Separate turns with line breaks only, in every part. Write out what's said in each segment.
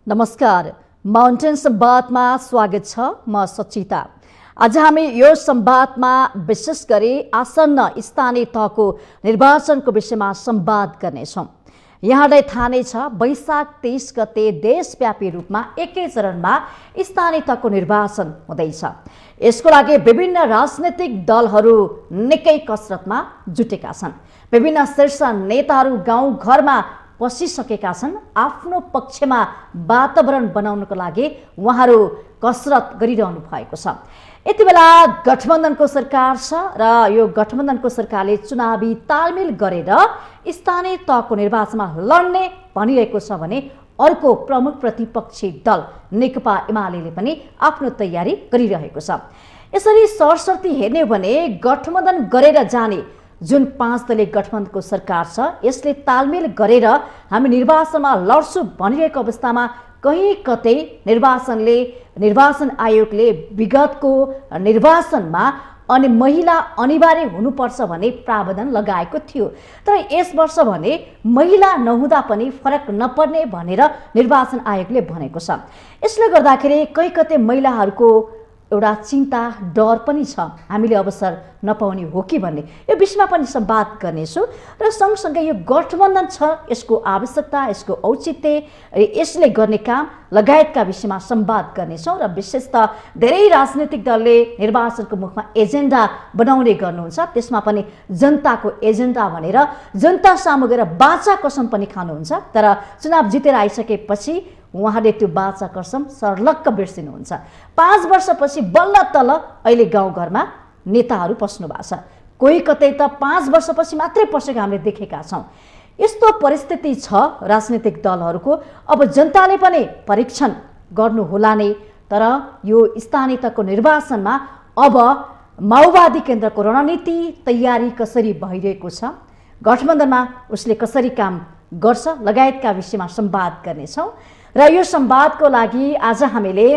नमस्कार, माउन्टेन संवादमा स्वागत छ। म सचिता। आज हामी यो संवादमा विशेष गरी आसन्न स्थानीय तहको निर्वाचनको विषयमा संवाद गर्नेछौँ। यहाँलाई थाहा नै छ, वैशाख 23 गते देशव्यापी रूपमा एकै चरणमा स्थानीय तहको निर्वाचन हुँदैछ। यसको लागि विभिन्न राजनैतिक दलहरू निकै कसरतमा जुटेका छन्। विभिन्न शीर्ष नेताहरू गाउँ घरमा पसिसकेका छन्। आफ्नो पक्षमा वातावरण बनाउनको लागि उहाँहरू कसरत गरिरहनु भएको छ। यति बेला गठबन्धनको सरकार छ र यो गठबन्धनको सरकारले चुनावी तालमेल गरेर स्थानीय तहको निर्वाचनमा लड्ने भनिरहेको छ भने अर्को प्रमुख प्रतिपक्षी दल नेकपा एमाले पनि आफ्नो तयारी गरिरहेको छ। यसरी सरसर्ती हेर्ने हो भने गठबन्धन गरेर जाने जुन 5 दलीय गठबन्धनको सरकार छ, यसले तालमेल गरेर हामी निर्वाचनमा लड्छु भनिरहेको अवस्थामा कहीँ कतै निर्वाचन आयोगले विगतको निर्वाचनमा अनि महिला अनिवार्य हुनुपर्छ भन्ने प्रावधान लगाएको थियो। तर यस वर्ष भने महिला नहुँदा पनि फरक नपर्ने भनेर निर्वाचन आयोगले भनेको छ। यसले गर्दाखेरि कहीँ कतै महिलाहरूको एउटा चिन्ता डर पनि छ, हामीले अवसर नपाउने हो कि भन्ने। यो विषयमा पनि संवाद गर्नेछु र सँगसँगै यो गठबन्धन छ, यसको आवश्यकता, यसको औचित्य, यसले गर्ने काम लगायतका विषयमा संवाद गर्नेछौँ। र विशेषतः धेरै राजनीतिक दलले निर्वाचनको मुखमा एजेन्डा बनाउने गर्नुहुन्छ। त्यसमा पनि जनताको एजेन्डा भनेर जनता सामु गएर बाचा कसम पनि खानुहुन्छ। तर चुनाव जितेर आइसकेपछि उहाँले त्यो बाचा कसम सर्लक्क बिर्सिनुहुन्छ। 5 वर्षपछि बल्ल तल अहिले गाउँघरमा नेताहरू पस्नु भएको छ। कोही कतै त 5 वर्षपछि मात्रै पसेको हामीले देखेका छौँ। यस्तो परिस्थिति छ राजनीतिक दलहरूको। अब जनताले पनि परीक्षण गर्नु होला नै। तर यो स्थानीय तहको निर्वाचनमा अब माओवादी केन्द्रको रणनीति तयारी कसरी भइरहेको छ, गठबन्धनमा उसले कसरी काम गर्छ लगायतका विषयमा संवाद गर्नेछौँ। र यो संवादको लागि आज हामीले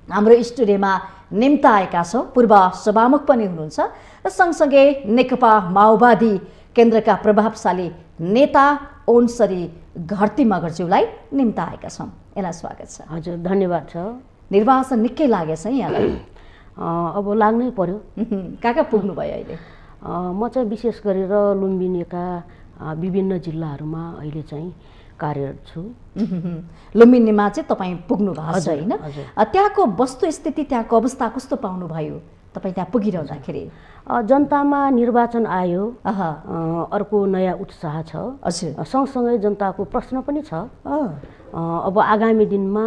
हाम्रो स्टुडियोमा निम्ता आएका छौँ। पूर्व सभामुख पनि हुनुहुन्छ र सँगसँगै नेकपा माओवादी केन्द्रका प्रभावशाली नेता ओनसरी घरती मगरज्यूलाई निम्ता आएका छौँ। यसलाई स्वागत छ।
हजुर, धन्यवाद छ।
निर्वाचन निकै लागेछ यहाँलाई?
अब लाग्नै पर्यो।
कहाँ पुग्नु भयो अहिले?
म चाहिँ विशेष गरेर लुम्बिनीका विभिन्न जिल्लाहरूमा अहिले चाहिँ कार्यरत छु।
लुम्बिनीमा चाहिँ तपाईँ पुग्नु भएको छ होइन? त्यहाँको वस्तुस्थिति, त्यहाँको अवस्था कस्तो पाउनुभयो तपाईँ त्यहाँ पुगिरहँदाखेरि?
जनतामा निर्वाचन आयो, अर्को नयाँ उत्साह छ। सँगसँगै जनताको प्रश्न पनि छ। अब आगामी दिनमा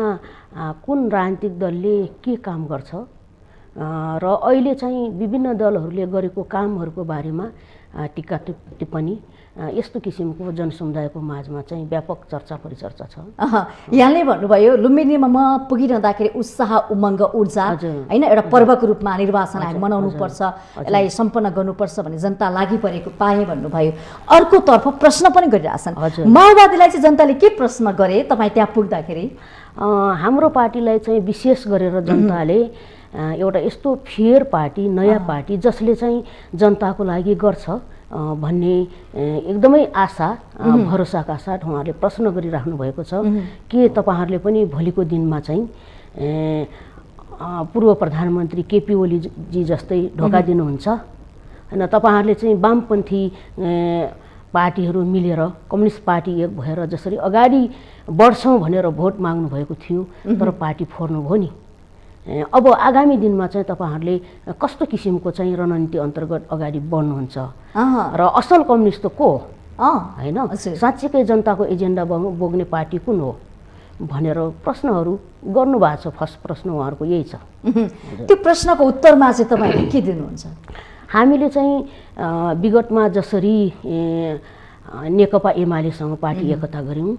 कुन राजनीतिक दलले के काम गर्छ र अहिले चाहिँ विभिन्न दलहरूले गरेको कामहरूको बारेमा टिका टिप्पणी यस्तो किसिमको जनसमुदायको माझमा चाहिँ व्यापक चर्चा परिचर्चा छ।
यहाँले भन्नुभयो लुम्बिनीमा म पुगिरहँदाखेरि उत्साह, उमङ्ग, ऊर्जा होइन, एउटा पर्वको रूपमा निर्वाचन हामी मनाउनुपर्छ, यसलाई सम्पन्न गर्नुपर्छ भन्ने जनता लागि परेको पाएँ भन्नुभयो। अर्कोतर्फ प्रश्न पनि गरिरहेछन्। माओवादीलाई चाहिँ जनताले के प्रश्न गरे तपाईँ त्यहाँ पुग्दाखेरि?
हाम्रो पार्टीलाई चाहिँ विशेष गरेर जनताले एउटा यस्तो फेयर पार्टी, नयाँ पार्टी जसले चाहिँ जनताको लागि गर्छ भन्ने एकदमै आशा भरोसाका साथ उहाँहरूले प्रश्न गरिराख्नु भएको छ। के तपाईँहरूले पनि भोलिको दिनमा चाहिँ पूर्व प्रधानमन्त्री केपी ओलीजी जस्तै ढोका दिनुहुन्छ होइन? तपाईँहरूले चाहिँ वामपन्थी पार्टीहरू मिलेर कम्युनिस्ट पार्टी एक भएर जसरी अगाडि बढ्छौँ भनेर भोट माग्नु भएको थियो, तर पार्टी फोर्नुभयो नि। अब आगामी दिनमा चाहिँ तपाईँहरूले कस्तो किसिमको चाहिँ रणनीति अन्तर्गत अगाडि बढ्नुहुन्छ र असल कम्युनिस्ट त को हो होइन? साँच्चीकै जनताको एजेन्डा बोक्ने पार्टी कुन हो भनेर प्रश्नहरू गर्नुभएको छ। फर्स्ट प्रश्न उहाँहरूको यही छ।
त्यो प्रश्नको उत्तरमा चाहिँ तपाईँले के दिनुहुन्छ?
हामीले चाहिँ विगतमा जसरी नेकपा एमालेसँग पार्टी एकता गऱ्यौँ,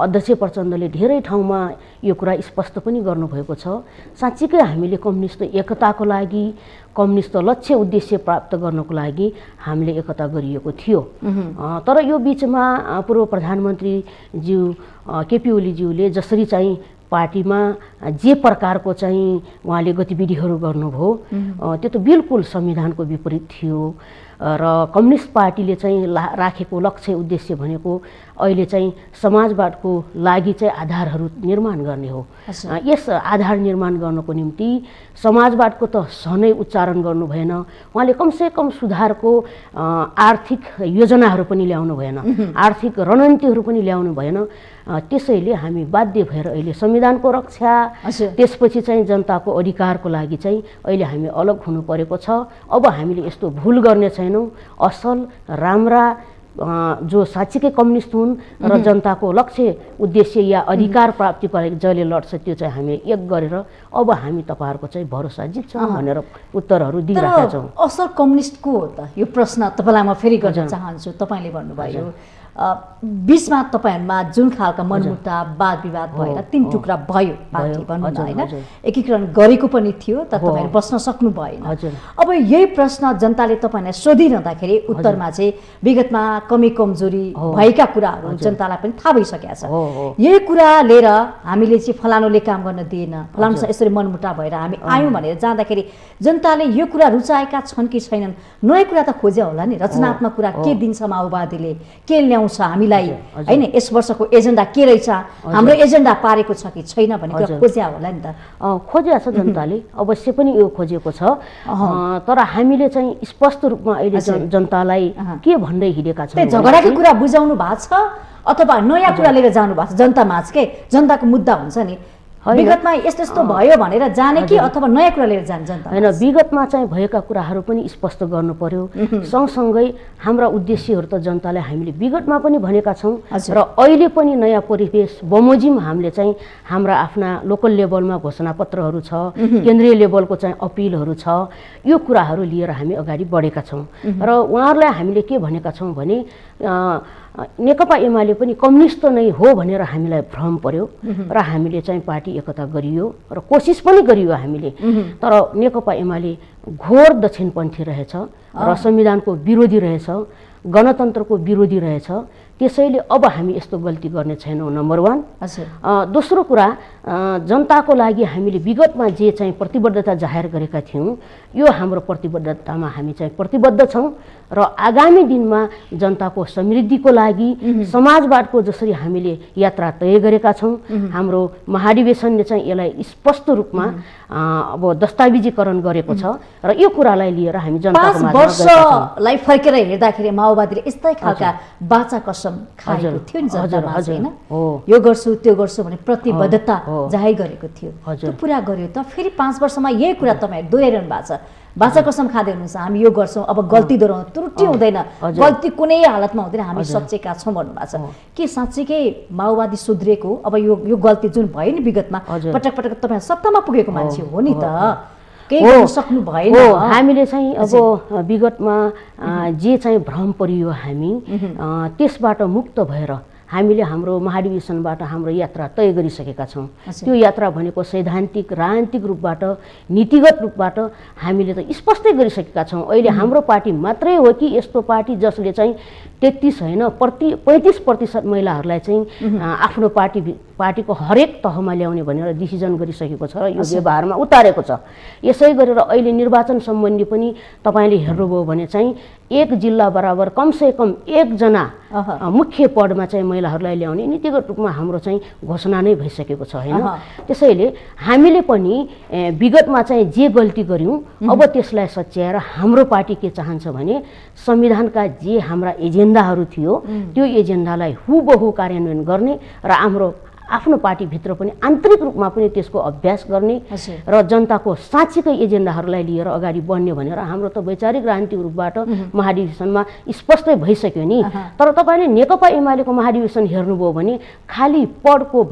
अध्यक्ष प्रचण्डले धेरै ठाउँमा यो कुरा स्पष्ट पनि गर्नुभएको छ। साँच्चीकै हामीले कम्युनिस्ट एकताको लागि, कम्युनिस्ट लक्ष्य उद्देश्य प्राप्त गर्नको लागि हामीले एकता गरिएको थियो। तर यो बिचमा पूर्व प्रधानमन्त्रीज्यू केपी ओलीज्यूले जसरी चाहिँ पार्टीमा जे प्रकारको चाहिँ उहाँले गतिविधिहरू गर्नुभयो त्यो त बिल्कुल संविधानको विपरीत थियो। र कम्युनिस्ट पार्टीले चाहिँ राखेको लक्ष्य उद्देश्य भनेको अहिले चाहिँ समाजवादको लागि चाहिँ आधारहरू निर्माण गर्ने हो। यस आधार निर्माण गर्नको निम्ति समाजवादको त सनै उच्चारण गर्नु भएन, उहाँले कमसेकम सुधारको आर्थिक योजनाहरू पनि ल्याउनु भएन, आर्थिक रणनीतिहरू पनि ल्याउनु भएन। त्यसैले हामी बाध्य भएर अहिले संविधानको रक्षा, त्यसपछि चाहिँ जनताको अधिकारको लागि चाहिँ अहिले हामी अलग हुनु परेको छ। अब हामीले यस्तो भुल गर्ने छैनौँ। असल राम्रा जो साँच्चीकै कम्युनिस्ट हुन् र जनताको लक्ष्य उद्देश्य या अधिकार प्राप्तिको लागि जसले लड्छ त्यो चाहिँ हामी एक गरेर अब हामी तपाईँहरूको चाहिँ भरोसा जित्छौँ भनेर उत्तरहरू दिइरहेका छौँ।
असल कम्युनिस्ट को हो त? यो प्रश्न तपाईँलाई म फेरि गर्न चाहन्छु। तपाईँले भन्नुभयो बीचमा तपाईँहरूमा जुन खालका मनमुटाव वाद विवाद भएर 3 टुक्रा भयो पार्टी भनौँ न, होइन? एकीकरण गरेको पनि थियो तर तपाईँहरू बस्न सक्नु भएन। अब यही प्रश्न जनताले तपाईँलाई सोधिरहँदाखेरि उत्तरमा चाहिँ विगतमा कमी कमजोरी भएका कुराहरू जनतालाई पनि थाहा भइसकेको छ। यही कुरा लिएर हामीले चाहिँ फलानुले काम गर्न दिएन, फलानुसँग यसरी मनमुटाव भएर हामी आयौँ भनेर जाँदाखेरि जनताले यो कुरा रुचाएका छन् कि छैनन्? नयाँ कुरा त खोज्या होला नि, रचनात्मक कुरा के दिन्छ माओवादीले, के ल्याउँछ हामीलाई, हैन? यस वर्षको एजेन्डा के रहेछ, हाम्रो एजेन्डा पारेको छ कि छैन भन्ने कुरा खोज्या होला नि त।
खोज्या छ जनताले, अवश्य पनि यो खोजेको छ। तर हामीले चाहिँ स्पष्ट रूपमा अहिले जनतालाई के भन्दै हिँडेका छौँ?
झगडाको कुरा बुझाउनु भएको छ अथवा नयाँ कुरा लिएर जानु भएको छ? जनतामाझ के जनताको मुद्दा हुन्छ नि, विगतमा यस्तो भयो भनेर जाने कि अथवा नयाँ कुरा लिएर जाने जनता?
हैन, विगतमा चाहिँ भएका कुराहरू पनि स्पष्ट गर्नु पर्यो। सँगसँगै हाम्रा उद्देश्यहरू त जनतालाई हामीले विगतमा पनि भनेका छौँ र अहिले पनि नयाँ परिवेश बमोजिम हामीले चाहिँ हाम्रा आफ्ना लोकल लेभलमा घोषणापत्रहरू छ, केन्द्रीय लेभलको चाहिँ अपिलहरू छ, यो कुराहरू लिएर हामी अगाडि बढेका छौँ। र उहाँहरूलाई हामीले के भनेका छौँ भने नेकपा एमाले पनि कम्युनिस्ट नै हो भनेर हामीलाई भ्रम पर्यो र हामीले चाहिँ पार्टी एकता गरियो र कोसिस पनि गरियो हामीले। तर नेकपा एमाले घोर दक्षिणपन्थी रहेछ र संविधानको विरोधी रहेछ, गणतन्त्रको विरोधी रहेछ। त्यसैले अब हामी यस्तो गल्ती गर्ने छैनौँ, नम्बर 1। दोस्रो कुरा, जनताको लागि हामीले विगतमा जे चाहिँ प्रतिबद्धता जाहेर गरेका थियौँ यो हाम्रो प्रतिबद्धतामा हामी चाहिँ प्रतिबद्ध छौँ र आगामी दिनमा जनताको समृद्धिको लागि समाजवादको जसरी हामीले यात्रा तय गरेका छौँ, हाम्रो महाधिवेशनले चाहिँ यसलाई स्पष्ट रूपमा अब दस्तावेजीकरण गरेको छ र यो कुरालाई लिएर हामी जनताको माझमा गएका छौँ।
5 वर्षलाई फर्केर हेर्दाखेरि माओवादीले यस्तै खालका बाचा कसम खाएको थियो नि जनतामा, हैन? यो गर्छु त्यो गर्छु भने प्रतिबद्धता जाहेर गरेको थियो, त्यो पुरा गर्यो त? फेरि 5 वर्षमा यही कुरा तपाईहरु दोहोर्याइरहनु भएको छ, बाचा कसम खाँदै हुनुहुन्छ, हामी यो गर्छौँ, अब गल्ती दोहोऱ्याउनु त्रुटि हुँदैन, गल्ती कुनै हालतमा हुँदैन, हामी सच्चेका छौँ भन्नुभएको छ। के साँच्चीकै माओवादी सुध्रेको? अब यो गल्ती जुन भयो नि विगतमा, पटक पटक तपाईँ सत्तामा पुगेको मान्छे हो नि त, केही गर्न सक्नु भएन?
हामीले चाहिँ अब विगतमा जे चाहिँ भ्रम परियो हामी त्यसबाट मुक्त भएर हामीले हाम्रो महाधिवेशनबाट हाम्रो यात्रा तय गरिसकेका छौँ। त्यो यात्रा भनेको सैद्धान्तिक राजनीतिक रूपबाट नीतिगत रूपबाट हामीले त स्पष्टै गरिसकेका छौँ। अहिले हाम्रो पार्टी मात्रै हो कि यस्तो पार्टी जसले चाहिँ 33 होइन 35% महिलाहरूलाई चाहिँ आफ्नो पार्टीको हरेक तहमा ल्याउने भनेर डिसिजन गरिसकेको छ र यो व्यवहारमा उतारेको छ। यसै गरेर अहिले निर्वाचन सम्बन्धी पनि तपाईँले हेर्नुभयो भने चाहिँ एक जिल्ला बराबर कमसेकम 1 जना मुख्य पदमा चाहिँ महिलाहरूलाई ल्याउने नीतिगत रूपमा हाम्रो चाहिँ घोषणा नै भइसकेको छ, हैन? त्यसैले हामीले पनि विगतमा चाहिँ जे गल्ती गर्यौँ अब त्यसलाई सच्याएर हाम्रो पार्टी के चाहन्छ भने संविधानका जे हाम्रा एजेन्डाहरू थियो त्यो एजेन्डालाई हुबहु कार्यान्वयन गर्ने र हाम्रो आफ्नो पार्टीभित्र पनि आन्तरिक रूपमा पनि त्यसको अभ्यास गर्ने र जनताको साँच्चीकै एजेन्डाहरूलाई लिएर अगाडि बढ्ने भनेर हाम्रो त वैचारिक राजनीतिक रूपबाट महाधिवेशनमा स्पष्टै भइसक्यो नि। तर तपाईँले नेकपा एमालेको महाधिवेशन हेर्नुभयो भने खालि पदको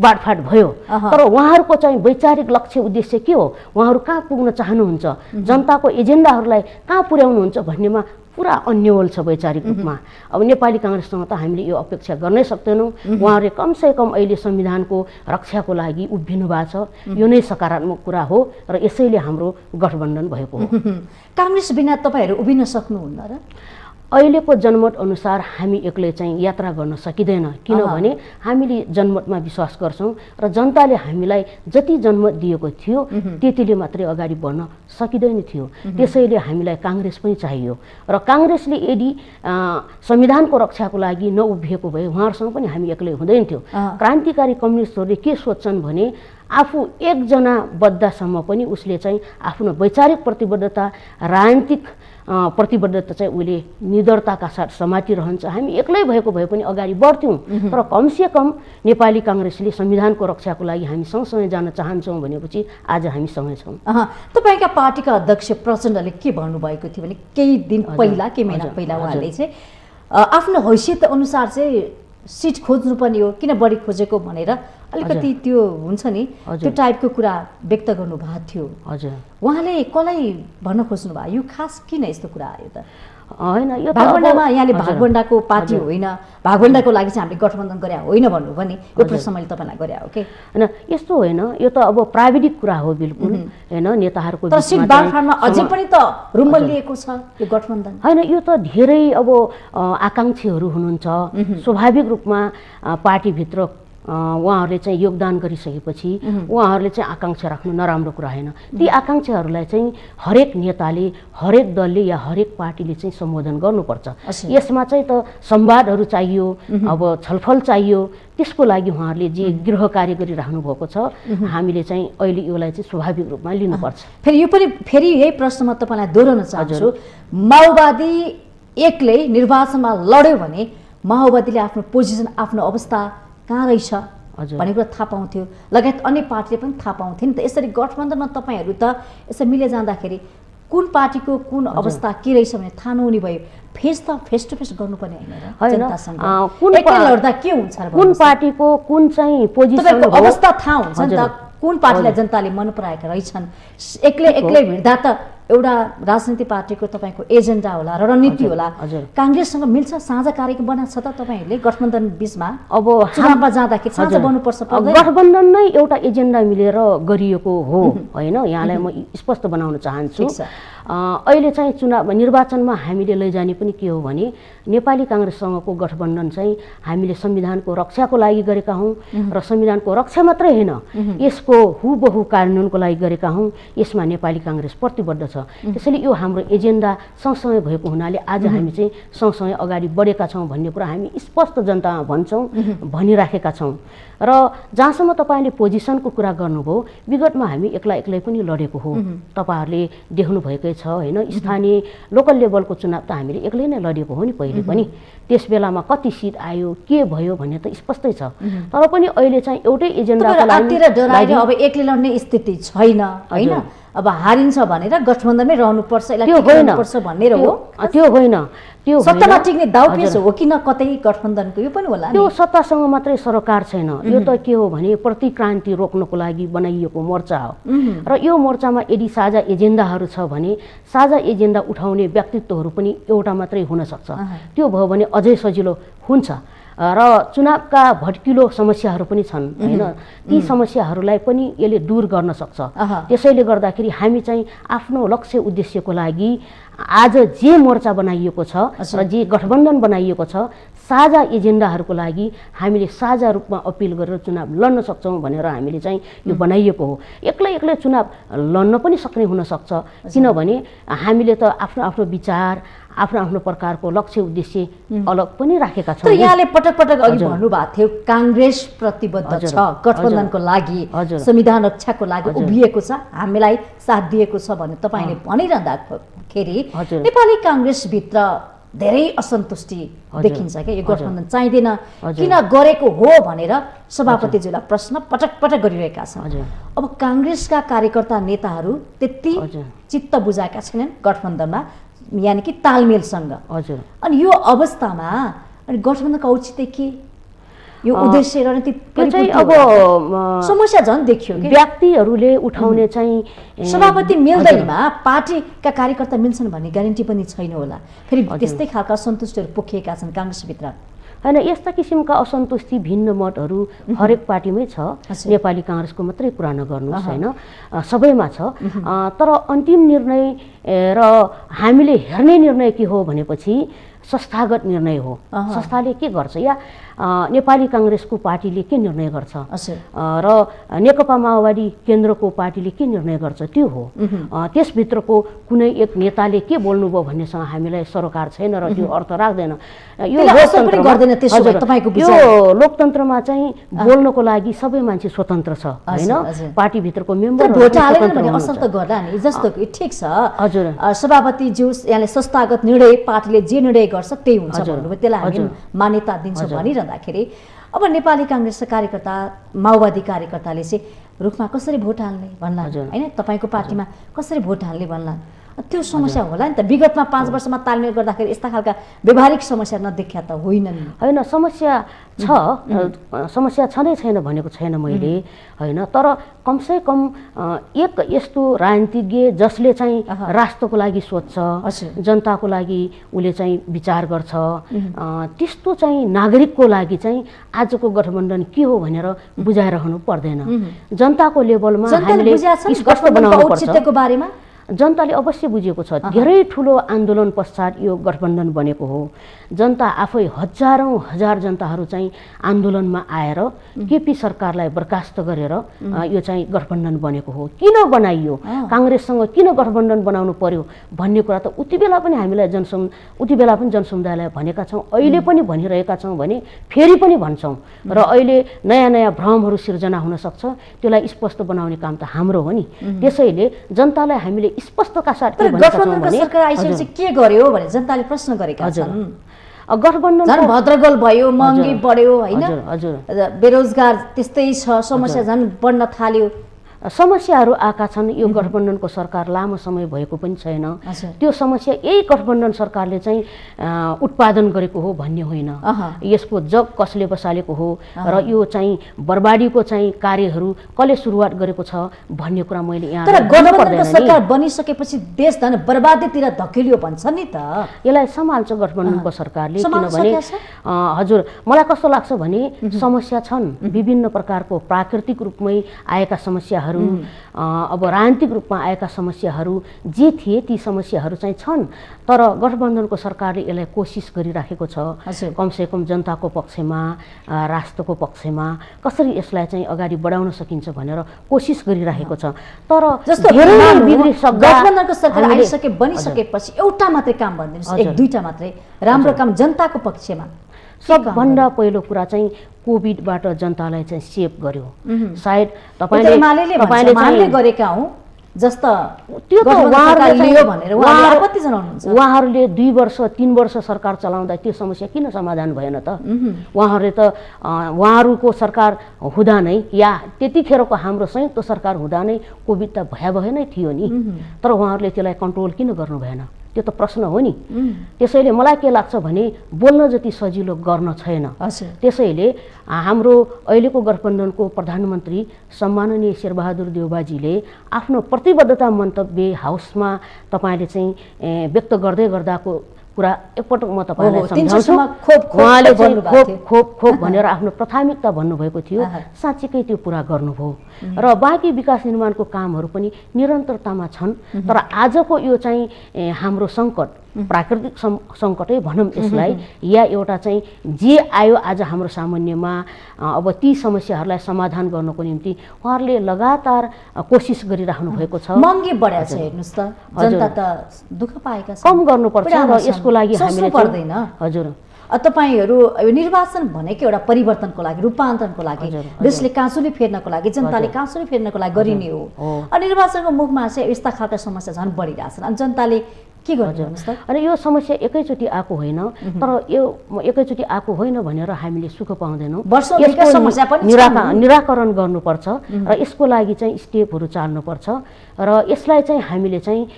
बाँडफाट भयो, तर उहाँहरूको चाहिँ वैचारिक लक्ष्य उद्देश्य के हो, उहाँहरू कहाँ पुग्न चाहनुहुन्छ, जनताको एजेन्डाहरूलाई कहाँ पुर्याउनुहुन्छ भन्नेमा पुरा अन्यल छ वैचारिक रूपमा। अब नेपाली काङ्ग्रेससँग त हामीले यो अपेक्षा गर्नै सक्दैनौँ। उहाँहरूले कमसेकम अहिले संविधानको रक्षाको लागि उभिनु भएको छ, यो नै सकारात्मक कुरा हो र यसैले हाम्रो गठबन्धन भएको हो।
काङ्ग्रेस बिना तपाईँहरू उभिन सक्नुहुन्न र?
अहिलेको जनमत अनुसार हामी एक्लै चाहिँ यात्रा गर्न सकिँदैन, किनभने हामीले जनमतमा विश्वास गर्छौँ र जनताले हामीलाई जति जनमत दिएको थियो त्यतिले मात्रै अगाडि बढ्न सकिँदैन थियो। त्यसैले हामीलाई काङ्ग्रेस पनि चाहियो र काङ्ग्रेसले यदि संविधानको रक्षाको लागि नउभिएको भए उहाँहरूसँग पनि हामी एक्लै हुँदैन थियो। क्रान्तिकारी कम्युनिस्टहरूले के सोच्छन् भने आफू एकजना बद्दासम्म पनि उसले चाहिँ आफ्नो वैचारिक प्रतिबद्धता, राजनीतिक प्रतिबद्धता चाहिँ उसले निडरताका साथ समातिरहन्छ। हामी एक्लै भएको भए पनि अगाडि बढ्थ्यौँ, तर कमसेकम नेपाली काङ्ग्रेसले संविधानको रक्षाको लागि हामी सँगसँगै जान चाहन्छौँ भनेपछि आज हामी सँगै छौँ।
तपाईँका पार्टीका अध्यक्ष प्रचण्डले के भन्नुभएको थियो भने केही दिन पहिला, केही महिना पहिला उहाँले चाहिँ आफ्नो हैसियत अनुसार चाहिँ सिट खोज्नुपर्ने हो, किन बढी खोजेको भनेर अलिकति त्यो हुन्छ नि त्यो टाइपको कुरा व्यक्त गर्नुभएको थियो।
हजुर,
उहाँले कसलाई भन्न खोज्नु भयो यो खास किन यस्तो कुरा आयो त?
होइन, यो
भागवण्डामा यहाँले भागवण्डाको पार्टी होइन, भागवण्डाको लागि चाहिँ हामीले गठबन्धन गरे होइन भन्नु पनि यो प्रश्न मैले तपाईँलाई गरे हो कि
होइन, यस्तो होइन, यो त अब प्राविधिक कुरा हो बिल्कुल होइन। नेताहरूको
तर सिट बाँडफाँडमा अझै पनि त रुम्बल लिएको छ यो गठबन्धन।
होइन, यो त धेरै अब आकाङ्क्षीहरू हुनुहुन्छ। स्वाभाविक रूपमा पार्टीभित्र उहाँहरूले चाहिँ योगदान गरिसकेपछि उहाँहरूले चाहिँ आकाङ्क्षा राख्नु नराम्रो कुरा होइन। ती आकाङ्क्षाहरूलाई चाहिँ हरेक नेताले, हरेक दलले या हरेक पार्टीले चाहिँ सम्बोधन गर्नुपर्छ। यसमा चाहिँ त संवादहरू चाहियो, अब छलफल चाहियो। त्यसको लागि उहाँहरूले जे गृह कार्य गरिराख्नु भएको छ हामीले चाहिँ अहिले यसलाई चाहिँ स्वाभाविक रूपमा लिनुपर्छ।
फेरि यही प्रश्नमा तपाईँलाई दोहोऱ्याउन चाहन्छु, माओवादी एक्लै निर्वाचनमा लड्यो भने माओवादीले आफ्नो पोजिसन, आफ्नो अवस्था कहाँ रहेछ भन्ने कुरा थाहा पाउँथ्यो, लगायत अन्य पार्टीले पनि थाहा पाउँथे नि त। यसरी गठबन्धनमा तपाईँहरू त यसरी मिले जाँदाखेरि कुन पार्टीको कुन अवस्था के रहेछ भने थाहा नहुने भयो। फेस टु फेस गर्नुपर्ने होइन, एक्लै लड्दा के हुन्छ,
कुन पार्टीको कुन चाहिँ पोजिसन
अवस्था थाहा हुन्छ नि त, कुन पार्टीलाई जनताले मन पराएका रहेछन्। एक्लै भिड्दा त एउटा राजनीतिक पार्टीको तपाईँको एजेन्डा होला, रणनीति होला, काङ्ग्रेससँग मिल्छ? साझा कार्यक्रम बनाएको छ त तपाईँहरूले गठबन्धन बिचमा? अब चुनावमा जाँदाखेरि साझा बन्नुपर्छ।
गठबन्धन नै एउटा एजेन्डा मिलेर गरिएको हो होइन, यहाँलाई म स्पष्ट बनाउन चाहन्छु। अहिले चाहिँ निर्वाचनमा हामीले लैजाने पनि के हो भने नेपाली काङ्ग्रेससँगको गठबन्धन चाहिँ हामीले संविधानको रक्षाको लागि गरेका हौँ र संविधानको रक्षा मात्रै होइन, यसको हुबहु कार्यान्वयनको लागि गरेका हौँ। यसमा नेपाली काङ्ग्रेस प्रतिबद्ध छ। त्यसैले यो हाम्रो एजेन्डा सँगसँगै भएको हुनाले आज हामी चाहिँ सँगसँगै अगाडि बढेका छौँ भन्ने कुरा हामी स्पष्ट जनतामा भन्छौँ, भनिराखेका छौँ। र जहाँसम्म तपाईँले पोजिसनको कुरा गर्नुभयो, विगतमा हामी एक्लै पनि लडेको हो, तपाईँहरूले देख्नुभएकै छ होइन। स्थानीय लोकल लेभलको चुनाव त हामीले एक्लै नै लडेको हो नि पहिले पनि। त्यस बेलामा कति सिट आयो, के भयो भन्ने त स्पष्टै छ। तर पनि अहिले चाहिँ एउटै एजेन्डाको लागि
अब एक्लै लड्ने स्थिति छैन होइन। अब हारिन्छ भनेर गठबन्धनमै रहनुपर्छ, यसलाई गर्नुपर्छ भन्ने हो,
त्यो होइन। त्यो
सत्तामा टिक्ने दाउपेच हो कि न कतै गठबन्धनको? यो पनि होला।
त्यो सत्तासँग मात्रै सरकार छैन, यो त के हो भने प्रतिक्रान्ति रोक्नको लागि बनाइएको मोर्चा हो। र यो मोर्चामा यदि साझा एजेन्डाहरू छ भने साझा एजेन्डा उठाउने व्यक्तित्वहरू पनि एउटा मात्रै हुन सक्छ। त्यो भयो भने अझै सजिलो हुन्छ। र चुनावका भड्किलो समस्याहरू पनि छन् होइन, ती समस्याहरूलाई पनि यसले दूर गर्न सक्छ। त्यसैले गर्दाखेरि हामी चाहिँ आफ्नो लक्ष्य उद्देश्यको लागि आज जे मोर्चा बनाइएको छ र जे गठबन्धन बनाइएको छ, साझा एजेन्डाहरूको लागि हामीले साझा रूपमा अपिल गरेर चुनाव लड्न सक्छौँ भनेर हामीले चाहिँ यो बनाइएको हो। एक्लै चुनाव लड्न पनि सक्ने हुनसक्छ, किनभने हामीले त आफ्नो आफ्नो विचार, आफ्नो आफ्नो प्रकारको लक्ष्य उद्देश्य अलग पनि राखेका छौँ।
यहाँले पटक अघि भन्नुभएको थियो काङ्ग्रेस प्रतिबद्ध छ गठबन्धनको लागि, संविधान रक्षाको लागि उभिएको छ, हामीलाई साथ दिएको छ भन्ने तपाईँले भनिरहँदाखेरि नेपाली काङ्ग्रेसभित्र धेरै असन्तुष्टि देखिन्छ क्या। यो गठबन्धन चाहिँदैन, किन गरेको हो भनेर सभापतिज्यूलाई प्रश्न पटक गरिरहेका छन्। अब काङ्ग्रेसका कार्यकर्ता नेताहरू त्यति चित्त बुझाएका छैनन् गठबन्धनमा, यानि कि तालमेलसँग। अनि यो अवस्थामा अनि गठबन्धनको औचित्य के, यो उद्देश्य रणनीति
चाहिँ अब
समस्या झन् देखियो कि
व्यक्तिहरूले उठाउने चाहिँ
सभापति मिल्दैनमा पार्टीका कार्यकर्ता मिल्छन् भन्ने ग्यारेन्टी पनि छैन होला। फेरि त्यस्तै खालका असन्तुष्टिहरू पोखिएका छन् काङ्ग्रेसभित्र
होइन। यस्ता किसिमका असन्तुष्टि भिन्न मतहरू हरेक पार्टीमै छ, नेपाली काङ्ग्रेसको मात्रै कुरा नगर्नुहोस् होइन, सबैमा छ। तर अन्तिम निर्णय र हामीले हेर्ने निर्णय के हो भनेपछि संस्थागत निर्णय हो। संस्थाले के गर्छ या नेपाली काङ्ग्रेसको पार्टीले के निर्णय गर्छ र नेकपा माओवादी केन्द्रको पार्टीले के निर्णय गर्छ त्यो हो। त्यसभित्रको कुनै एक नेताले के बोल्नुभयो भन्नेसँग हामीलाई सरोकार छैन र त्यो अर्थ राख्दैन। यो लोकतन्त्रमा चाहिँ बोल्नको लागि सबै मान्छे स्वतन्त्र छ हैन, पार्टीभित्रको मेम्बर
भोट हालेन भने असर त गर्ला नि। जस्तो कि ठिक छ
हजुर,
सभापति ज्यू यहाँले संस्थागत निर्णय पार्टीले जे निर्णय गर्छ त्यही हुन्छ भन्नुभयो, त्यसलाई हामी मान्यता दिन्छौँ भनिरहँदाखेरि अब नेपाली काङ्ग्रेसका कार्यकर्ता माओवादी कार्यकर्ताले चाहिँ रुखमा कसरी भोट हाल्ने भन्ला हैन, तपाईको पार्टीमा कसरी भोट हाल्ने भन्ला, त्यो समस्या होला नि त। विगतमा 5 वर्षमा तालमेल गर्दाखेरि यस्ता खालका व्यवहारिक समस्या नदेखिया त होइन नि।
हैन, समस्या छ, समस्या छँदै छैन भनेको छैन मैले हैन, तर कमसे कम एक यस्तो राजनीतिज्ञ जसले चाहिँ राष्ट्रको लागि सोच्छ, जनताको लागि उसले चाहिँ विचार गर्छ, त्यस्तो चाहिँ नागरिकको लागि चाहिँ आजको गठबन्धन के हो भनेर बुझाइरहनु पर्दैन। जनताको लेभलमा हामीले स्पष्ट बनाउनु पर्छ।
बारेमा
जनताले अवश्य बुझेको छ। धेरै ठुलो आन्दोलन पश्चात यो गठबन्धन बनेको हो। जनता आफै हजारौं हजार जनताहरू चाहिँ आन्दोलनमा आएर केपी सरकारलाई बर्खास्त गरेर यो चाहिँ गठबन्धन बनेको हो। किन बनाइयो, काङ्ग्रेससँग किन गठबन्धन बनाउनु पर्यो भन्ने कुरा त उति बेला पनि हामीलाई जनसमुदायलाई भनेका छौँ, अहिले पनि भनिरहेका छौँ भने फेरि पनि भन्छौँ र अहिले नयाँ नयाँ भ्रमहरू सिर्जना हुन सक्छ, त्यसलाई स्पष्ट बनाउने काम त हाम्रो हो नि। त्यसैले जनतालाई हामीले स्पष्टका साथ
सरकार आइसकेपछि के गर्यो भने जनताले प्रश्न गरेका छन्।
गठबन्धन
झन् भद्रगोल भयो, महँगी बढ्यो हैन, बेरोजगार त्यस्तै छ, समस्या झन् बढ्न थाल्यो,
समस्याहरू आएका छन्। यो गठबन्धनको सरकार लामो समय भएको पनि छैन। त्यो समस्या यही गठबन्धन सरकारले चाहिँ उत्पादन गरेको हो भन्ने होइन। यसको जग कसले बसालेको हो र यो चाहिँ बर्बादीको चाहिँ कार्यहरू कसले सुरुवात गरेको छ भन्ने कुरा मैले यहाँ
तर गठबन्धनको सरकार बनिसकेपछि देश धन बर्बादीतिर धकेलियो भन्छ नि त।
यसलाई सम्हाल्छ गठबन्धनको सरकारले, किनभने हजुर मलाई कस्तो लाग्छ भने समस्या छन्, विभिन्न प्रकारको प्राकृतिक रूपमै आएका समस्याहरू, अब राजनीतिक रूपमा आएका समस्याहरू जे थिए ती समस्याहरू चाहिँ छन्, तर गठबन्धनको सरकारले यसलाई कोसिस गरिराखेको छ कमसेकम जनताको पक्षमा, राष्ट्रको पक्षमा कसरी यसलाई चाहिँ अगाडि बढाउन सकिन्छ भनेर कोसिस गरिराखेको छ। तर
गठबन्धनको सरकार आइसके बनिसकेपछि एउटा मात्रै काम भनिदिनुहोस्, एक दुईटा मात्रै राम्रो काम जनताको पक्षमा।
सबभन्दा पहिलो कुरा चाहिँ कोभिडबाट जनतालाई चाहिँ सेभ गर्यो। सायद तपाईँले
गरेका हौ जस्ता
त्यो त
उहाँहरूले
2 वर्ष 3 वर्ष सरकार चलाउँदा त्यो समस्या किन समाधान भएन त? उहाँहरूले त उहाँहरूको सरकार हुँदा नै या त्यतिखेरको हाम्रो संयुक्त सरकार हुँदा नै कोभिड त भयावह नै थियो नि, तर उहाँहरूले त्यसलाई कन्ट्रोल किन गर्नु भएन? त्यो त प्रश्न हो नि। त्यसैले मलाई के लाग्छ भने बोल्न जति सजिलो गर्न छैन। त्यसैले हाम्रो अहिलेको गठबन्धनको प्रधानमन्त्री सम्माननीय शेरबहादुर देउबाजीले आफ्नो प्रतिबद्धता मन्तव्य हाउसमा तपाईँले चाहिँ व्यक्त गर्दै गर्दाको कुरा एकपटक म तपाईँलाई सम्झाउँछु। उहाँले चाहिँ खोप भनेर आफ्नो प्राथमिकता भन्नुभएको थियो, साँच्चीकै त्यो पुरा गर्नुभयो र बाँकी विकास निर्माणको कामहरू पनि निरन्तरतामा छन्। तर आजको यो चाहिँ हाम्रो सङ्कट प्राकृतिक सङ्कटै भनौँ यसलाई, या एउटा चाहिँ जे आयो आज हाम्रो सामान्यमा, अब ती समस्याहरूलाई समाधान गर्नको निम्ति उहाँहरूले लगातार कोसिस गरिराख्नु भएको छ।
महँगी बढ्या छ हेर्नुहोस् त, जनता त दुःख पाएका छन्,
कम गर्नुपर्छ र यसको लागि हामीले
पर्दैन।
हजुर
तपाईहरू निर्वाचन भनेको एउटा परिवर्तनको लागि, रूपान्तरणको लागि, देशले काँचुली फेर्नको लागि, जनताले काँचुली फेर्नको लागि गरिने हो। निर्वाचनको मुखमा चाहिँ यस्ता खालका समस्या झन् बढिरहेछन्, अनि जनताले के गर्नुहुन्छ त?
अनि यो समस्या एकैचोटि आएको होइन, तर यो एकैचोटि आएको होइन भनेर हामीले सुख पाउँदैनौँ। निराकरण गर्नुपर्छ र यसको लागि चाहिँ स्टेपहरू चाल्नुपर्छ र यसलाई चाहिँ हामीले चाहिँ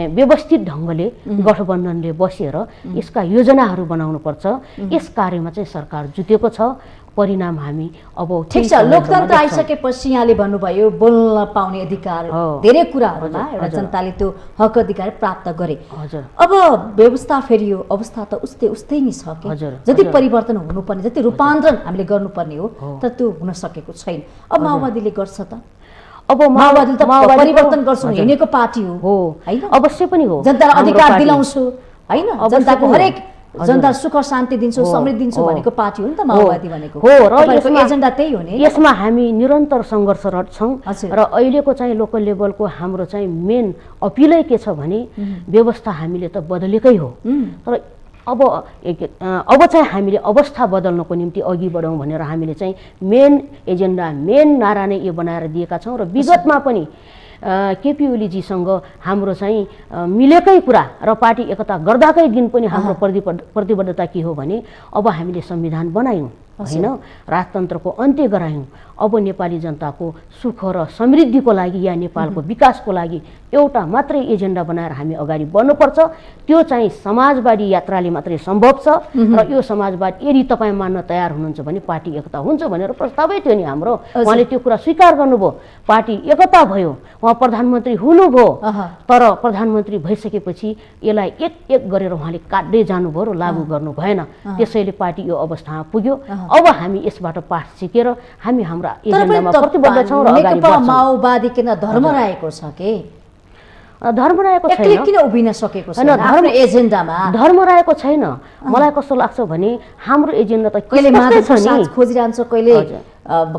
व्यवस्थित ढङ्गले गठबन्धनले बसेर यसका योजनाहरू बनाउनुपर्छ। यस कार्यमा चाहिँ सरकार जुटेको छ, परिणाम हामी अब
ठिक छ। लोकतन्त्र आइसकेपछि यहाँले भन्नुभयो बोल्न पाउने अधिकार, धेरै कुराहरूमा एउटा जनताले त्यो हक अधिकार प्राप्त गरे। अब व्यवस्था फेरियो, अवस्था त उस्तै नै छ कि जति परिवर्तन हुनुपर्ने, जति रूपान्तरण हामीले गर्नुपर्ने हो, तर त्यो हुन सकेको छैन। अब माओवादीले गर्छ त? अब माओवादी त परिवर्तन गर्छु हिँडेको पार्टी हो हैन?
अवश्य पनि हो,
जनतालाई अधिकार दिलाउँछु हैन, जनताको हरेक जनता सुख शान्ति दिन्छु समृद्धि दिन्छु भनेको पार्टी हो नि त माओवादी भनेको
हो र
यसको एजेन्डा त्यही हो नि
यसमा हामी निरन्तर सङ्घर्षरत छौँ
हजुर।
र अहिलेको चाहिँ लोकल लेभलको हाम्रो चाहिँ मेन अपिलै के छ भने व्यवस्था हामीले त बदलेकै हो तर अब चाहिँ हामीले अवस्था बदल्नको निम्ति अघि बढौँ भनेर हामीले चाहिँ मेन एजेन्डा मेन नारा नै यो बनाएर दिएका छौँ र विगतमा पनि केपी ओलीजीसँग हाम्रो चाहिँ मिलेकै कुरा र पार्टी एकता गर्दाकै दिन पनि हाम्रो प्रतिबद्धता के हो भने अब हामीले संविधान बनायौँ होइन राजतन्त्रको अन्त्य गरायौँ अब नेपाली जनताको सुख र समृद्धिको लागि या नेपालको विकासको लागि एउटा मात्रै एजेन्डा बनाएर हामी अगाडि बढ्नुपर्छ त्यो चाहिँ समाजवादी यात्राले मात्रै सम्भव छ र यो समाजवाद यदि तपाईँ मान्न तयार हुनुहुन्छ भने पार्टी एकता हुन्छ भनेर प्रस्तावै थियो नि हाम्रो उहाँले त्यो कुरा स्वीकार गर्नुभयो पार्टी एकता भयो उहाँ प्रधानमन्त्री हुनुभयो तर प्रधानमन्त्री भइसकेपछि यसलाई एक एक गरेर उहाँले काट्दै जानुभयो र लागू गर्नु भएन त्यसैले पार्टी यो अवस्थामा पुग्यो अब हामी यसबाट पाठ सिकेर हामी हाम्रा एजेन्डामा प्रतिबद्ध छौँ र अगाडि बढ्छौँ
माओवादी किन धर्म रहेको छ के
धर्म रहेको छैन
किन उभिन सकेको छैन आफ्नो एजेन्डामा
धर्म रहेको छैन मलाई कस्तो लाग्छ भने हाम्रो एजेन्डा त
कहिले माधवको साथ खोजिरहन्छ कहिले